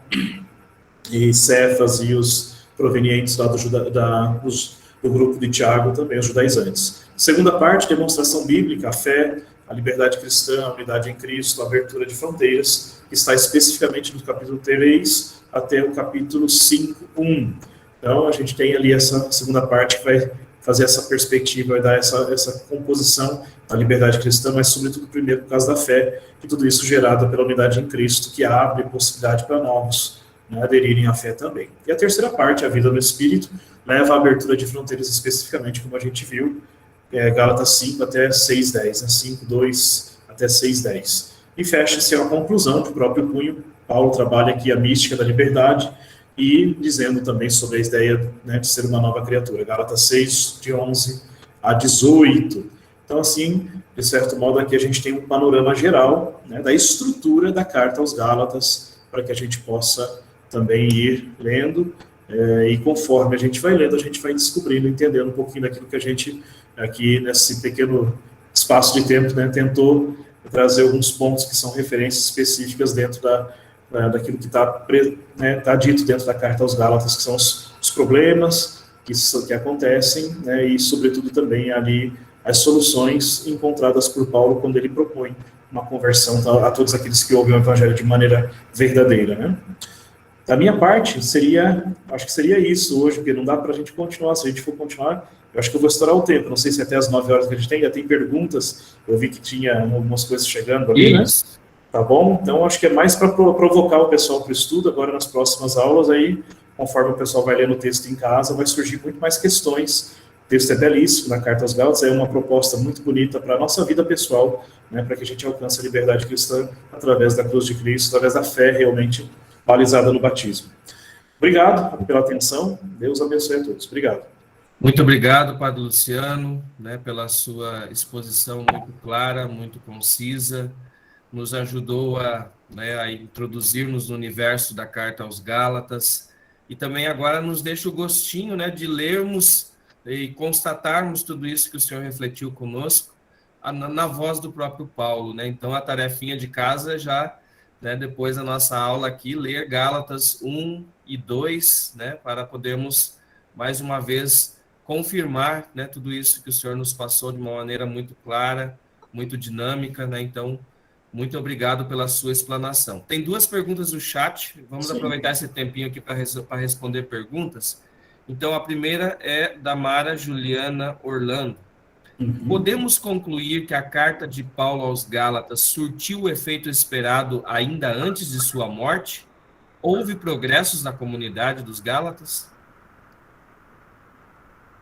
D: e Cefas e os provenientes lá do grupo de Tiago, também os judaizantes. Segunda parte, demonstração bíblica, a fé, a liberdade cristã, a unidade em Cristo, a abertura de fronteiras, que está especificamente no capítulo 3 até o capítulo 5:1. Então, a gente tem ali essa segunda parte que vai fazer essa perspectiva, vai dar essa composição da liberdade cristã, mas sobretudo primeiro por causa da fé, e tudo isso gerado pela unidade em Cristo, que abre possibilidade para novos, né, aderirem à fé também. E a terceira parte, a vida no Espírito, leva à abertura de fronteiras especificamente, como a gente viu, Gálatas 5 até 6:10, né, 5:2 até 6:10. E fecha-se a conclusão do próprio punho. Paulo trabalha aqui a mística da liberdade, e dizendo também sobre a ideia, né, de ser uma nova criatura. Gálatas 6, de 11 a 18. Então, assim, de certo modo, aqui a gente tem um panorama geral, né, da estrutura da carta aos Gálatas, para que a gente possa também ir lendo, e conforme a gente vai lendo, a gente vai descobrindo, entendendo um pouquinho daquilo que a gente, aqui nesse pequeno espaço de tempo, né, tentou trazer alguns pontos que são referências específicas dentro daquilo que está, né, tá dito dentro da carta aos Gálatas, que são os problemas que acontecem, né, e, sobretudo, também ali as soluções encontradas por Paulo quando ele propõe uma conversão a todos aqueles que ouvem o Evangelho de maneira verdadeira, né? Da minha parte, acho que seria isso hoje, porque não dá para a gente continuar. Se a gente for continuar, eu acho que eu vou estourar o tempo. Não sei se até as 9 horas que a gente tem, ainda tem perguntas. Eu vi que tinha algumas coisas chegando ali, né? Tá bom? Então, acho que é mais para provocar o pessoal para o estudo. Agora, nas próximas aulas, aí, conforme o pessoal vai lendo o texto em casa, vai surgir muito mais questões. O texto é belíssimo, na Carta aos Gálatas, é uma proposta muito bonita para a nossa vida pessoal, né? Para que a gente alcance a liberdade cristã através da cruz de Cristo, através da fé realmente balizada no batismo. Obrigado pela atenção. Deus abençoe a todos. Obrigado.
A: Muito obrigado, Padre Luciano, né, pela sua exposição muito clara, muito concisa. Nos ajudou a introduzir-nos no universo da Carta aos Gálatas e também agora nos deixa o gostinho, né, de lermos e constatarmos tudo isso que o senhor refletiu conosco na voz do próprio Paulo, né? Então, a tarefinha de casa já, né, depois da nossa aula aqui, ler Gálatas 1 e 2, né, para podermos, mais uma vez, confirmar, né, tudo isso que o senhor nos passou de uma maneira muito clara, muito dinâmica, né? Então, muito obrigado pela sua explanação. Tem 2 perguntas no chat, vamos aproveitar esse tempinho aqui para responder perguntas. Então, a primeira é da Mara Juliana Orlando. Podemos concluir que a carta de Paulo aos Gálatas surtiu o efeito esperado ainda antes de sua morte? Houve progressos na comunidade dos Gálatas?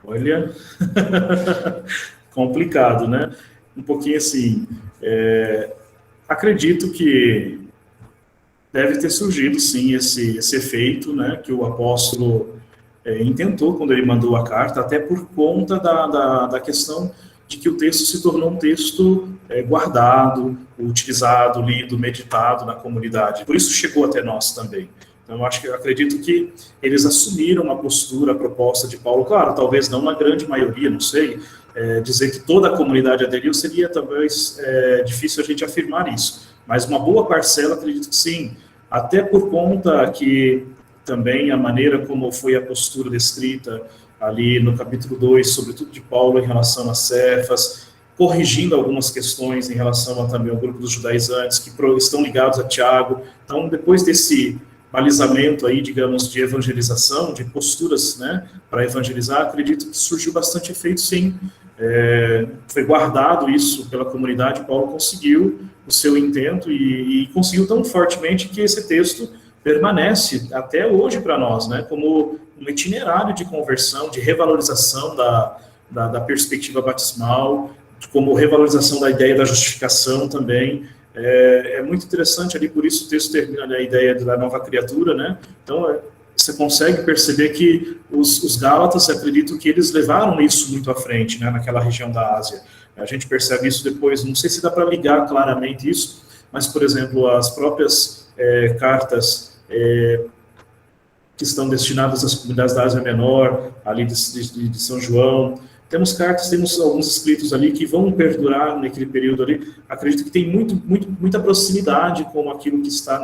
D: Olha, complicado, né? Um pouquinho assim, acredito que deve ter surgido, sim, esse efeito, né, que o apóstolo intentou quando ele mandou a carta, até por conta da questão de que o texto se tornou um texto guardado, utilizado, lido, meditado na comunidade. Por isso chegou até nós também. Então, eu acredito que eles assumiram a postura, a proposta de Paulo. Claro, talvez não na grande maioria, não sei, dizer que toda a comunidade aderiu seria talvez difícil a gente afirmar isso. Mas uma boa parcela, acredito que sim, até por conta que também a maneira como foi a postura descrita ali no capítulo 2, sobretudo de Paulo em relação a Cefas, corrigindo algumas questões em relação também ao grupo dos judaizantes, que estão ligados a Tiago. Então, depois desse balizamento aí, digamos, de evangelização, de posturas, né, para evangelizar, acredito que surgiu bastante efeito, sim. Foi guardado isso pela comunidade, Paulo conseguiu o seu intento e conseguiu tão fortemente que esse texto permanece até hoje para nós, né, como um itinerário de conversão, de revalorização da perspectiva batismal, como revalorização da ideia da justificação também. É muito interessante ali, por isso o texto termina a ideia da nova criatura, né? Então, você consegue perceber que os Gálatas, acredito que eles levaram isso muito à frente, né, naquela região da Ásia. A gente percebe isso depois, não sei se dá para ligar claramente isso, mas, por exemplo, as próprias cartas que estão destinadas às comunidades da Ásia Menor, ali de São João, temos alguns escritos ali que vão perdurar naquele período ali. Acredito que tem muita proximidade com aquilo que está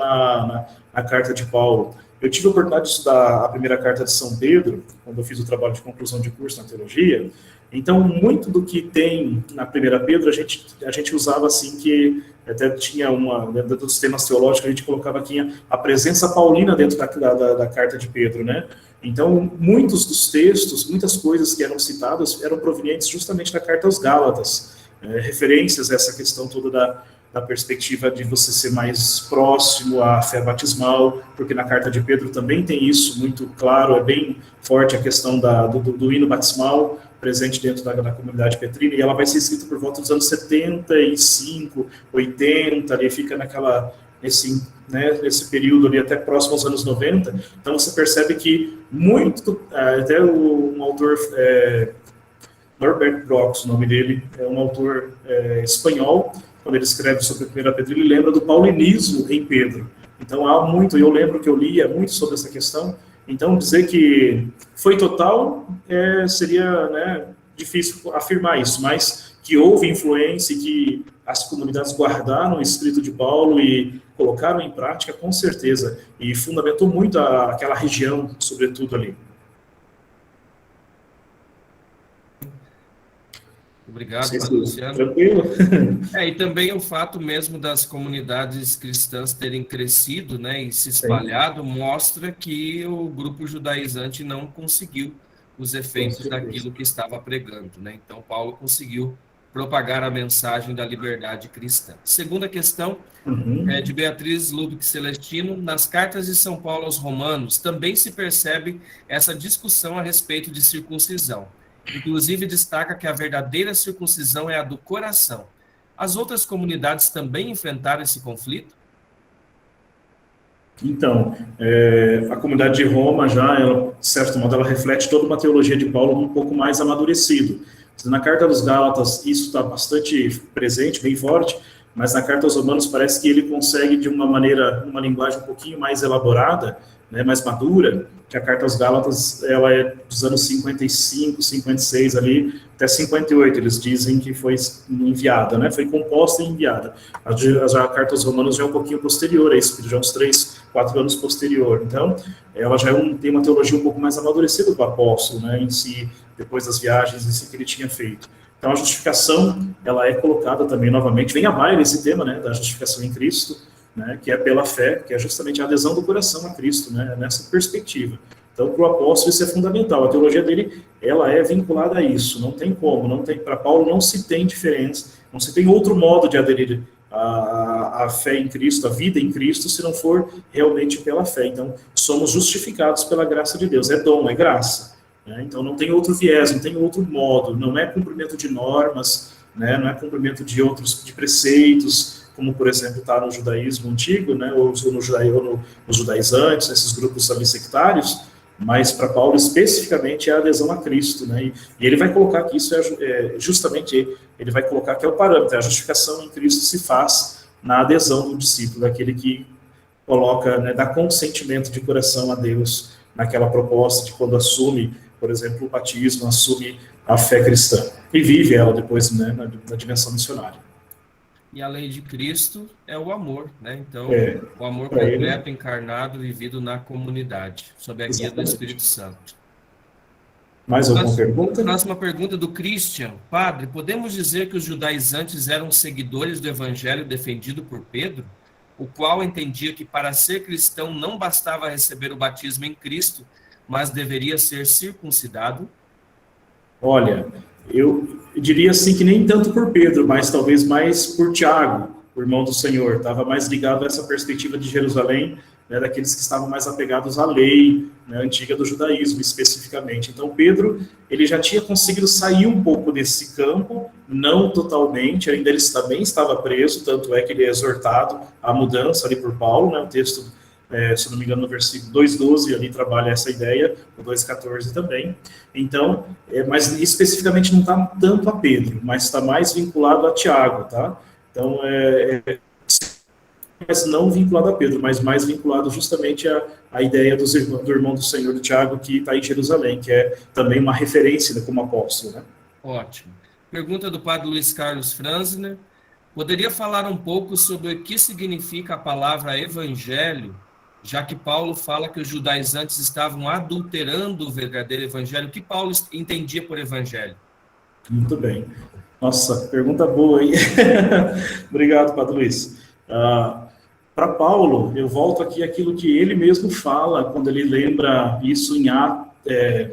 D: na carta de Paulo. Eu tive a oportunidade de estudar a primeira carta de São Pedro, quando eu fiz o trabalho de conclusão de curso na teologia. Então, muito do que tem na primeira Pedro, a gente usava assim que até tinha dentro dos temas teológicos, a gente colocava aqui a presença paulina dentro da carta de Pedro, né? Então, muitos dos textos, muitas coisas que eram citadas eram provenientes justamente da carta aos Gálatas, referências a essa questão toda da perspectiva de você ser mais próximo à fé batismal, porque na carta de Pedro também tem isso muito claro, é bem forte a questão do hino batismal, presente dentro da comunidade petrina, e ela vai ser escrita por volta dos anos 75, 80, ali fica nesse período ali, até próximo aos anos 90. Então você percebe que até um autor, Norbert Brox, o nome dele, é um autor espanhol, quando ele escreve sobre 1 Pedro, ele lembra do paulinismo em Pedro. Então há muito, eu lembro que eu lia muito sobre essa questão. Então dizer que foi total seria, né, difícil afirmar isso, mas que houve influência e que as comunidades guardaram o escrito de Paulo e colocaram em prática, com certeza, e fundamentou muito aquela região, sobretudo ali.
A: Obrigado, Padre Luciano.
D: Tranquilo?
A: E também o fato mesmo das comunidades cristãs terem crescido, né, e se espalhado, mostra que o grupo judaizante não conseguiu os efeitos daquilo que estava pregando, né? Então, Paulo conseguiu propagar a mensagem da liberdade cristã. Segunda questão é de Beatriz Ludwig Celestino. Nas cartas de São Paulo aos Romanos, também se percebe essa discussão a respeito de circuncisão. Inclusive, destaca que a verdadeira circuncisão é a do coração. As outras comunidades também enfrentaram esse conflito?
D: Então, a comunidade de Roma já, ela, de certo modo, ela reflete toda uma teologia de Paulo um pouco mais amadurecido. Na Carta dos Gálatas, isso está bastante presente, bem forte, mas na Carta aos Romanos parece que ele consegue, de uma maneira, uma linguagem um pouquinho mais elaborada, né, mais madura, que a Carta aos Gálatas, ela é dos anos 55, 56 ali, até 58, eles dizem que foi enviada, né, foi composta e enviada. A Carta aos Romanos já é um pouquinho posterior a isso, já é uns 3, 4 anos posterior. Então, ela já tem uma teologia um pouco mais amadurecida do apóstolo, né, em si, depois das viagens em si que ele tinha feito. Então, a justificação, ela é colocada também novamente, vem à baila esse tema, né, da justificação em Cristo, né, que é pela fé, que é justamente a adesão do coração a Cristo, né, nessa perspectiva. Então, para o apóstolo isso é fundamental. A teologia dele, ela é vinculada a isso. Não tem como, para Paulo não se tem diferença, não se tem outro modo de aderir à fé em Cristo, a vida em Cristo, se não for realmente pela fé. Então, somos justificados pela graça de Deus. É dom, é graça. Né? Então, não tem outro viés, não tem outro modo. Não é cumprimento de normas, né? Não é cumprimento de preceitos, como, por exemplo, está no judaísmo antigo, né? ou nos judaizantes, nesses grupos ali sectários, mas para Paulo especificamente é a adesão a Cristo, né? E ele vai colocar que isso justamente, ele vai colocar que é o parâmetro, a justificação em Cristo se faz na adesão do discípulo, daquele que coloca, né, dá consentimento de coração a Deus naquela proposta de quando assume, por exemplo, o batismo, assume a fé cristã e vive ela depois, né, na dimensão missionária.
A: E a lei de Cristo é o amor, né? Então, o amor completo, encarnado, vivido na comunidade, sob a guia do Espírito Santo.
D: Mais alguma pergunta?
A: Próxima pergunta do Christian. Padre, podemos dizer que os judaizantes eram seguidores do evangelho defendido por Pedro, o qual entendia que para ser cristão não bastava receber o batismo em Cristo, mas deveria ser circuncidado?
D: Olha, eu diria assim que nem tanto por Pedro, mas talvez mais por Tiago, o irmão do Senhor. Estava mais ligado a essa perspectiva de Jerusalém, né, daqueles que estavam mais apegados à lei, né, antiga do judaísmo, especificamente. Então, Pedro, ele já tinha conseguido sair um pouco desse campo, não totalmente, ainda ele também estava preso, tanto é que ele é exortado à mudança ali por Paulo, né, o texto, se não me engano, no versículo 2:12, ali trabalha essa ideia, o 2:14 também. Então, mas especificamente não está tanto a Pedro, mas está mais vinculado a Tiago, tá? Então, mas não vinculado a Pedro, mas mais vinculado justamente à ideia do irmão do Senhor, do Tiago, que está em Jerusalém, que é também uma referência, né, como apóstolo, né?
A: Ótimo. Pergunta do padre Luiz Carlos Franzner. Poderia falar um pouco sobre o que significa a palavra evangelho, já que Paulo fala que os judaizantes estavam adulterando o verdadeiro evangelho? O que Paulo entendia por evangelho?
D: Muito bem. Nossa, pergunta boa, hein? Obrigado, Padre Luiz. Para Paulo, eu volto aqui àquilo que ele mesmo fala, quando ele lembra isso em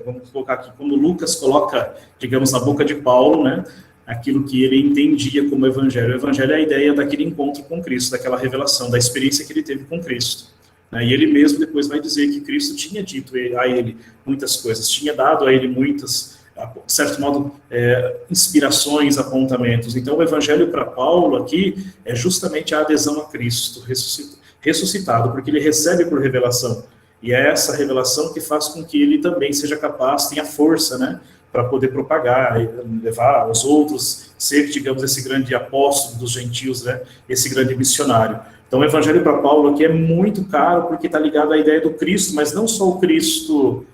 D: vamos colocar aqui, quando Lucas coloca, digamos, na boca de Paulo, né, aquilo que ele entendia como evangelho. O evangelho é a ideia daquele encontro com Cristo, daquela revelação, da experiência que ele teve com Cristo. E ele mesmo depois vai dizer que Cristo tinha dito a ele muitas coisas, tinha dado a ele muitas, de certo modo, inspirações, apontamentos. Então, o evangelho para Paulo aqui é justamente a adesão a Cristo ressuscitado, porque ele recebe por revelação. E é essa revelação que faz com que ele também seja capaz, tenha força, né, para poder propagar, levar aos outros, ser, digamos, esse grande apóstolo dos gentios, né, esse grande missionário. Então, o evangelho para Paulo aqui é muito caro, porque está ligado à ideia do Cristo, mas não só o Cristo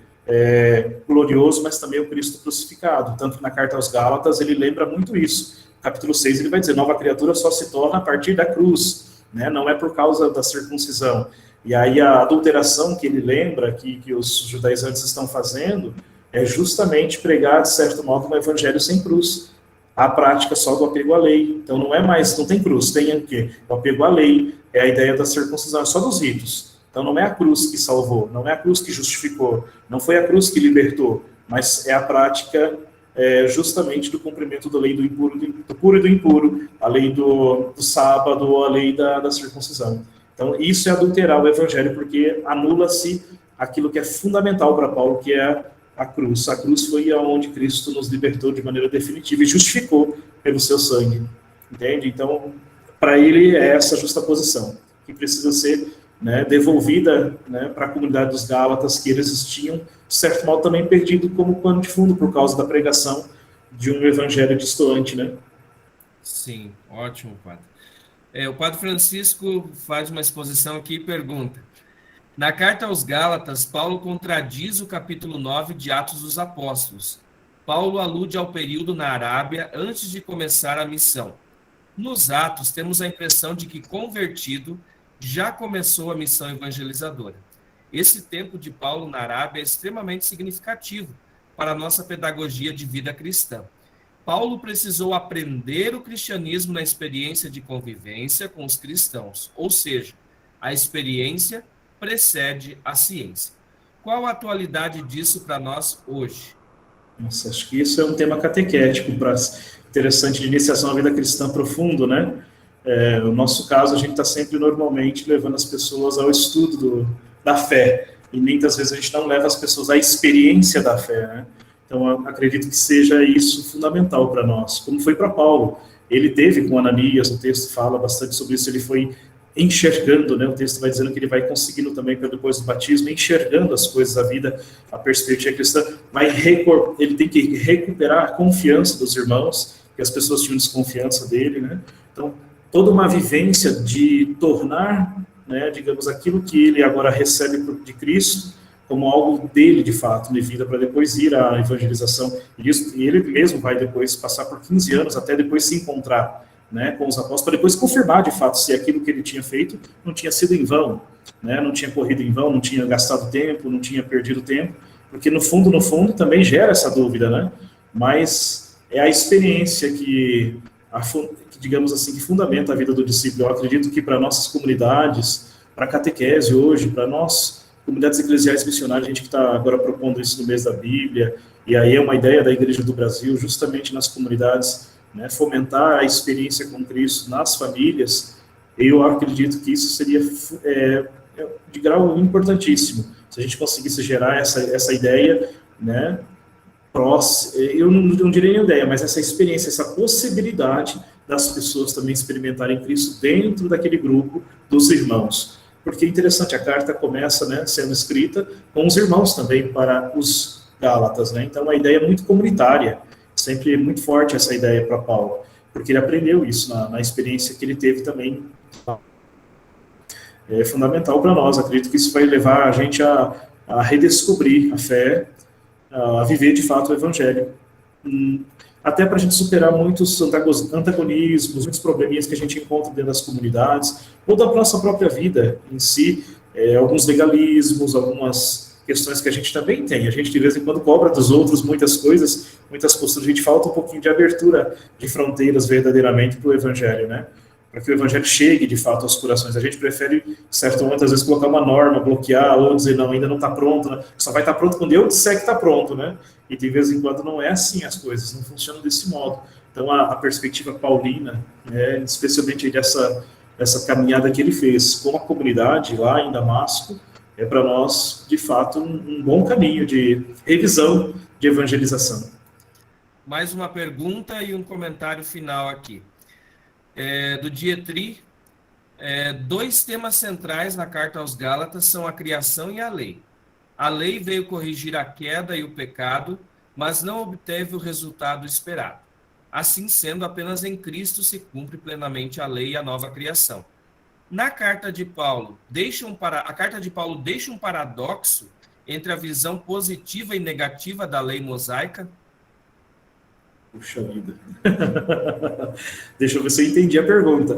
D: glorioso, mas também o Cristo crucificado. Tanto que na carta aos Gálatas ele lembra muito isso. No capítulo 6 ele vai dizer, nova criatura só se torna a partir da cruz, né? Não é por causa da circuncisão. E aí a adulteração que ele lembra, que os judaizantes estão fazendo, é justamente pregar, de certo modo, um evangelho sem cruz. A prática só do apego à lei. Então não é mais, não tem cruz, tem o quê? O apego à lei, é a ideia da circuncisão, é só dos ritos. Então não é a cruz que salvou, não é a cruz que justificou, não foi a cruz que libertou, mas é a prática justamente do cumprimento da lei do impuro, do puro e do impuro, a lei do sábado, a lei da circuncisão. Então isso é adulterar o evangelho, porque anula-se aquilo que é fundamental para Paulo, que é a cruz. A cruz foi aonde Cristo nos libertou de maneira definitiva e justificou pelo seu sangue. Entende? Então, para ele é essa justaposição, que precisa ser, né, devolvida, né, para a comunidade dos Gálatas, que eles tinham, de certo modo, também perdido como pano de fundo por causa da pregação de um evangelho distoante, né?
A: Sim, ótimo, padre. O padre Francisco faz uma exposição aqui e pergunta: na carta aos Gálatas, Paulo contradiz o capítulo 9 de Atos dos Apóstolos. Paulo alude ao período na Arábia antes de começar a missão. Nos Atos, temos a impressão de que, convertido, já começou a missão evangelizadora. Esse tempo de Paulo na Arábia é extremamente significativo para a nossa pedagogia de vida cristã. Paulo precisou aprender o cristianismo na experiência de convivência com os cristãos, ou seja, a experiência precede a ciência. Qual a atualidade disso para nós hoje?
D: Nossa, acho que isso é um tema catequético, interessante, de iniciação à vida cristã profundo, né? No nosso caso, a gente está sempre, normalmente, levando as pessoas ao estudo da fé, e muitas vezes a gente não leva as pessoas à experiência da fé, né? Então, eu acredito que seja isso fundamental para nós, como foi para Paulo. Ele teve com Ananias, o texto fala bastante sobre isso, ele foi enxergando, né? O texto vai dizendo que ele vai conseguindo também, depois do batismo, enxergando as coisas da vida, a perspectiva cristã, ele tem que recuperar a confiança dos irmãos, que as pessoas tinham desconfiança dele, né? Então, toda uma vivência de tornar, né, digamos, aquilo que ele agora recebe de Cristo como algo dele, de fato, de vida, para depois ir à evangelização. E ele mesmo vai depois passar por 15 anos, até depois se encontrar, né, com os apóstolos, para depois confirmar, de fato, se aquilo que ele tinha feito não tinha sido em vão, né, não tinha corrido em vão, não tinha gastado tempo, não tinha perdido tempo, porque no fundo, também gera essa dúvida, né? Mas é a experiência que digamos assim, que fundamenta a vida do discípulo. Eu acredito que para nossas comunidades, para a catequese hoje, para nós, comunidades eclesiais missionárias, a gente que está agora propondo isso no mês da Bíblia, e aí é uma ideia da Igreja do Brasil, justamente nas comunidades, né, fomentar a experiência com Cristo nas famílias. Eu acredito que isso seria de grau importantíssimo, se a gente conseguisse gerar essa ideia, né, eu não direi nem ideia, mas essa experiência, essa possibilidade das pessoas também experimentarem Cristo dentro daquele grupo dos irmãos. Porque é interessante, a carta começa, né, sendo escrita com os irmãos também para os Gálatas, né? Então a ideia é muito comunitária, sempre muito forte essa ideia para Paulo, porque ele aprendeu isso na experiência que ele teve também. É fundamental para nós, acredito que isso vai levar a gente a redescobrir a fé, a viver de fato o evangelho, até para a gente superar muitos antagonismos, muitos probleminhas que a gente encontra dentro das comunidades, ou da nossa própria vida em si, alguns legalismos, algumas questões que a gente também tem. A gente de vez em quando cobra dos outros muitas coisas, muitas posturas, a gente falta um pouquinho de abertura de fronteiras verdadeiramente para o evangelho, né? Para que o evangelho chegue de fato aos corações. A gente prefere, certo momento, às vezes, colocar uma norma, bloquear, ou dizer, não, ainda não está pronto, né? Só vai estar pronto quando eu disser que está pronto, né? E de vez em quando não é assim as coisas, não funcionam desse modo. Então, a perspectiva paulina, né, especialmente essa caminhada que ele fez com a comunidade lá em Damasco, é para nós, de fato, um bom caminho de revisão de evangelização.
A: mais uma pergunta e um comentário final aqui. Do Dietri, dois temas centrais na carta aos Gálatas são a criação e a lei. A lei veio corrigir a queda e o pecado, mas não obteve o resultado esperado. Assim sendo, apenas em Cristo se cumpre plenamente a lei e a nova criação. Na carta de Paulo, a carta de Paulo deixa um paradoxo entre a visão positiva e negativa da lei mosaica?
D: Puxa vida. Deixa eu ver se eu entendi a pergunta.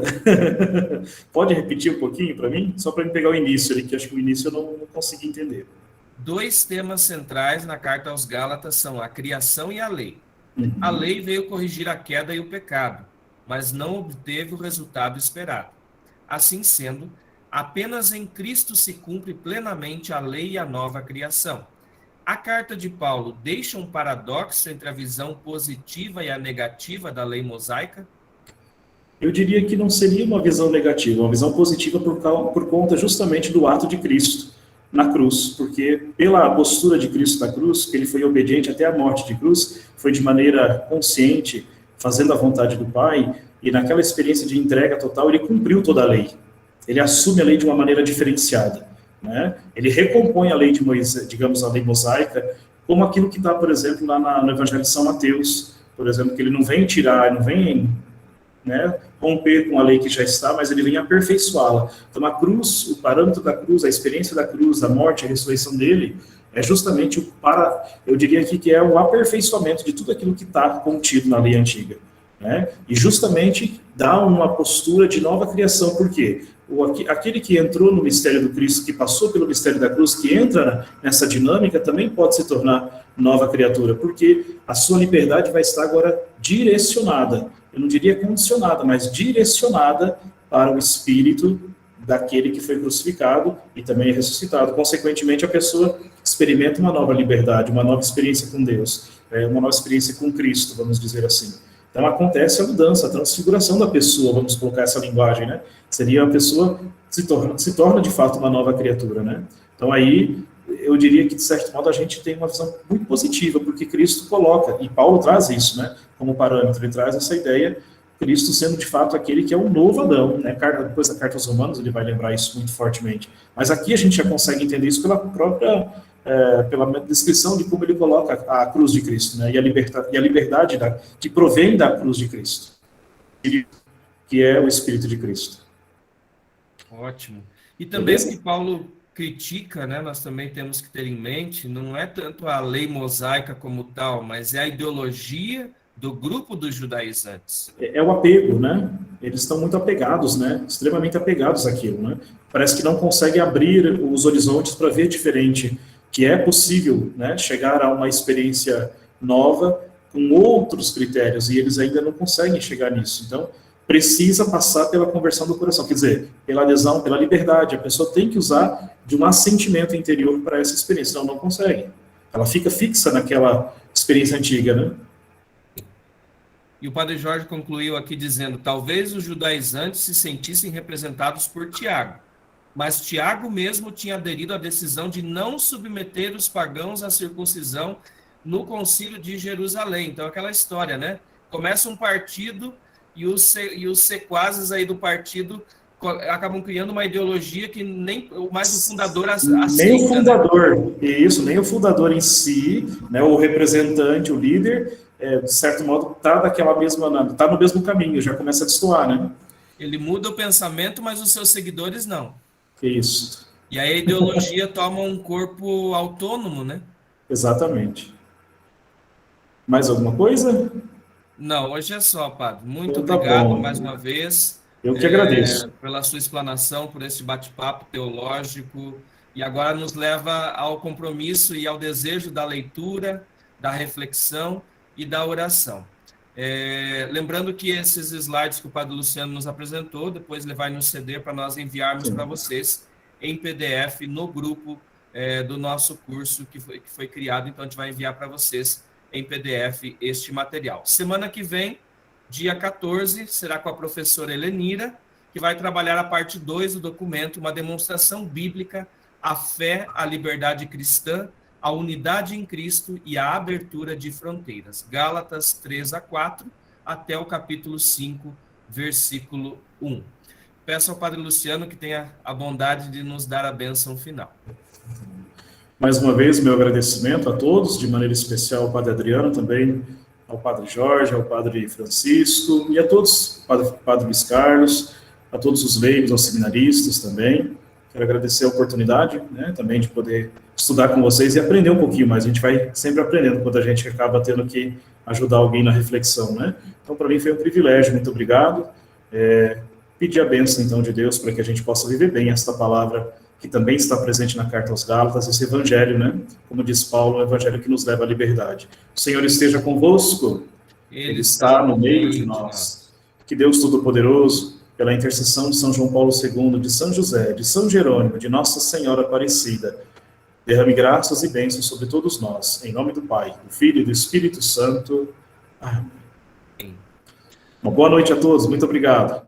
D: Pode repetir um pouquinho para mim? Só para me pegar o início ali, que acho que o início eu não consegui entender.
A: Dois temas centrais na carta aos Gálatas são a criação e a lei.
D: Uhum.
A: A lei veio corrigir a queda e o pecado, mas não obteve o resultado esperado. Assim sendo, apenas em Cristo se cumpre plenamente a lei e a nova criação. A carta de Paulo deixa um paradoxo entre a visão positiva e a negativa da lei mosaica?
D: Eu diria que não seria uma visão negativa, uma visão positiva por conta justamente do ato de Cristo na cruz, porque pela postura de Cristo na cruz, que ele foi obediente até a morte de cruz, foi de maneira consciente, fazendo a vontade do Pai, e naquela experiência de entrega total, ele cumpriu toda a lei. Ele assume a lei de uma maneira diferenciada, né? Ele recompõe a lei de Moisés, digamos, a lei mosaica, como aquilo que está, por exemplo, lá no Evangelho de São Mateus, por exemplo, que ele não vem tirar, não vem, né, romper com a lei que já está, mas ele vem aperfeiçoá-la. Então a cruz, o parâmetro da cruz, a experiência da cruz, a morte, a ressurreição dele, é justamente eu diria aqui que é o aperfeiçoamento de tudo aquilo que está contido na lei antiga, né? E justamente dá uma postura de nova criação, por quê? Aquele que entrou no mistério do Cristo, que passou pelo mistério da cruz, que entra nessa dinâmica, também pode se tornar nova criatura, porque a sua liberdade vai estar agora direcionada, eu não diria condicionada, mas direcionada para o espírito daquele que foi crucificado e também ressuscitado. Consequentemente, a pessoa experimenta uma nova liberdade, uma nova experiência com Deus, uma nova experiência com Cristo, vamos dizer assim. Então acontece a mudança, a transfiguração da pessoa, vamos colocar essa linguagem, né? Seria a pessoa se torna de fato uma nova criatura, né? Então aí eu diria que de certo modo a gente tem uma visão muito positiva, porque Cristo coloca, e Paulo traz isso, né, como parâmetro, ele traz essa ideia, Cristo sendo de fato aquele que é o novo Adão, né? Depois da carta aos Romanos ele vai lembrar isso muito fortemente. Mas aqui a gente já consegue entender isso pela própria pela descrição de como ele coloca a cruz de Cristo, né? E a liberdade que provém da cruz de Cristo, que é o Espírito de Cristo.
A: Ótimo. E também o que Paulo critica, né, nós também temos que ter em mente, não é tanto a lei mosaica como tal, mas é a ideologia do grupo dos judaizantes.
D: É o apego, né? Eles estão muito apegados, né? Extremamente apegados àquilo, né? Parece que não conseguem abrir os horizontes para ver diferente, que é possível, né, chegar a uma experiência nova com outros critérios, e eles ainda não conseguem chegar nisso. Então, precisa passar pela conversão do coração, quer dizer, pela adesão, pela liberdade. A pessoa tem que usar de um assentimento interior para essa experiência, senão não consegue. Ela fica fixa naquela experiência antiga, né?
A: E o Padre Jorge concluiu aqui dizendo, talvez os judaizantes se sentissem representados por Tiago, mas Tiago mesmo tinha aderido à decisão de não submeter os pagãos à circuncisão no concílio de Jerusalém. Então, aquela história, né? Começa um partido e os sequazes aí do partido acabam criando uma ideologia que nem mais o fundador aceita.
D: Nem o fundador, né? Isso, nem o fundador em si, né, o representante, o líder, de certo modo, está no mesmo caminho, já começa a destoar, né?
A: Ele muda o pensamento, mas os seus seguidores não.
D: Isso.
A: E aí a ideologia toma um corpo autônomo, né?
D: Exatamente. Mais alguma coisa?
A: Não, hoje é só, Padre. Muito
D: então,
A: obrigado mais uma vez.
D: Eu que agradeço.
A: Pela sua explanação, por esse bate-papo teológico. E agora nos leva ao compromisso e ao desejo da leitura, da reflexão e da oração. Lembrando que esses slides que o Padre Luciano nos apresentou, depois ele vai nos ceder para nós enviarmos para vocês em PDF no grupo do nosso curso que foi criado. Então, a gente vai enviar para vocês em PDF este material. Semana que vem, dia 14, será com a professora Helenira, que vai trabalhar a parte 2 do documento, uma demonstração bíblica, a fé, a liberdade cristã a unidade em Cristo e a abertura de fronteiras. Gálatas 3-4, até o capítulo 5, versículo 1. Peço ao Padre Luciano que tenha a bondade de nos dar a bênção final.
D: Mais uma vez, meu agradecimento a todos, de maneira especial ao Padre Adriano também, ao Padre Jorge, ao Padre Francisco e a todos, Padre Luiz Carlos, a todos os leigos, aos seminaristas também. Quero agradecer a oportunidade, né, também de poder estudar com vocês e aprender um pouquinho mais. A gente vai sempre aprendendo quando a gente acaba tendo que ajudar alguém na reflexão, né? Então, para mim foi um privilégio, muito obrigado. Pedir a bênção, então, de Deus para que a gente possa viver bem esta palavra que também está presente na Carta aos Gálatas, esse evangelho, né? Como diz Paulo, o evangelho que nos leva à liberdade. O Senhor esteja convosco, Ele está no meio de nós. Que Deus Todo-Poderoso, pela intercessão de São João Paulo II, de São José, de São Jerônimo, de Nossa Senhora Aparecida, derrame graças e bênçãos sobre todos nós, em nome do Pai, do Filho e do Espírito Santo. Amém. Uma boa noite a todos, muito obrigado.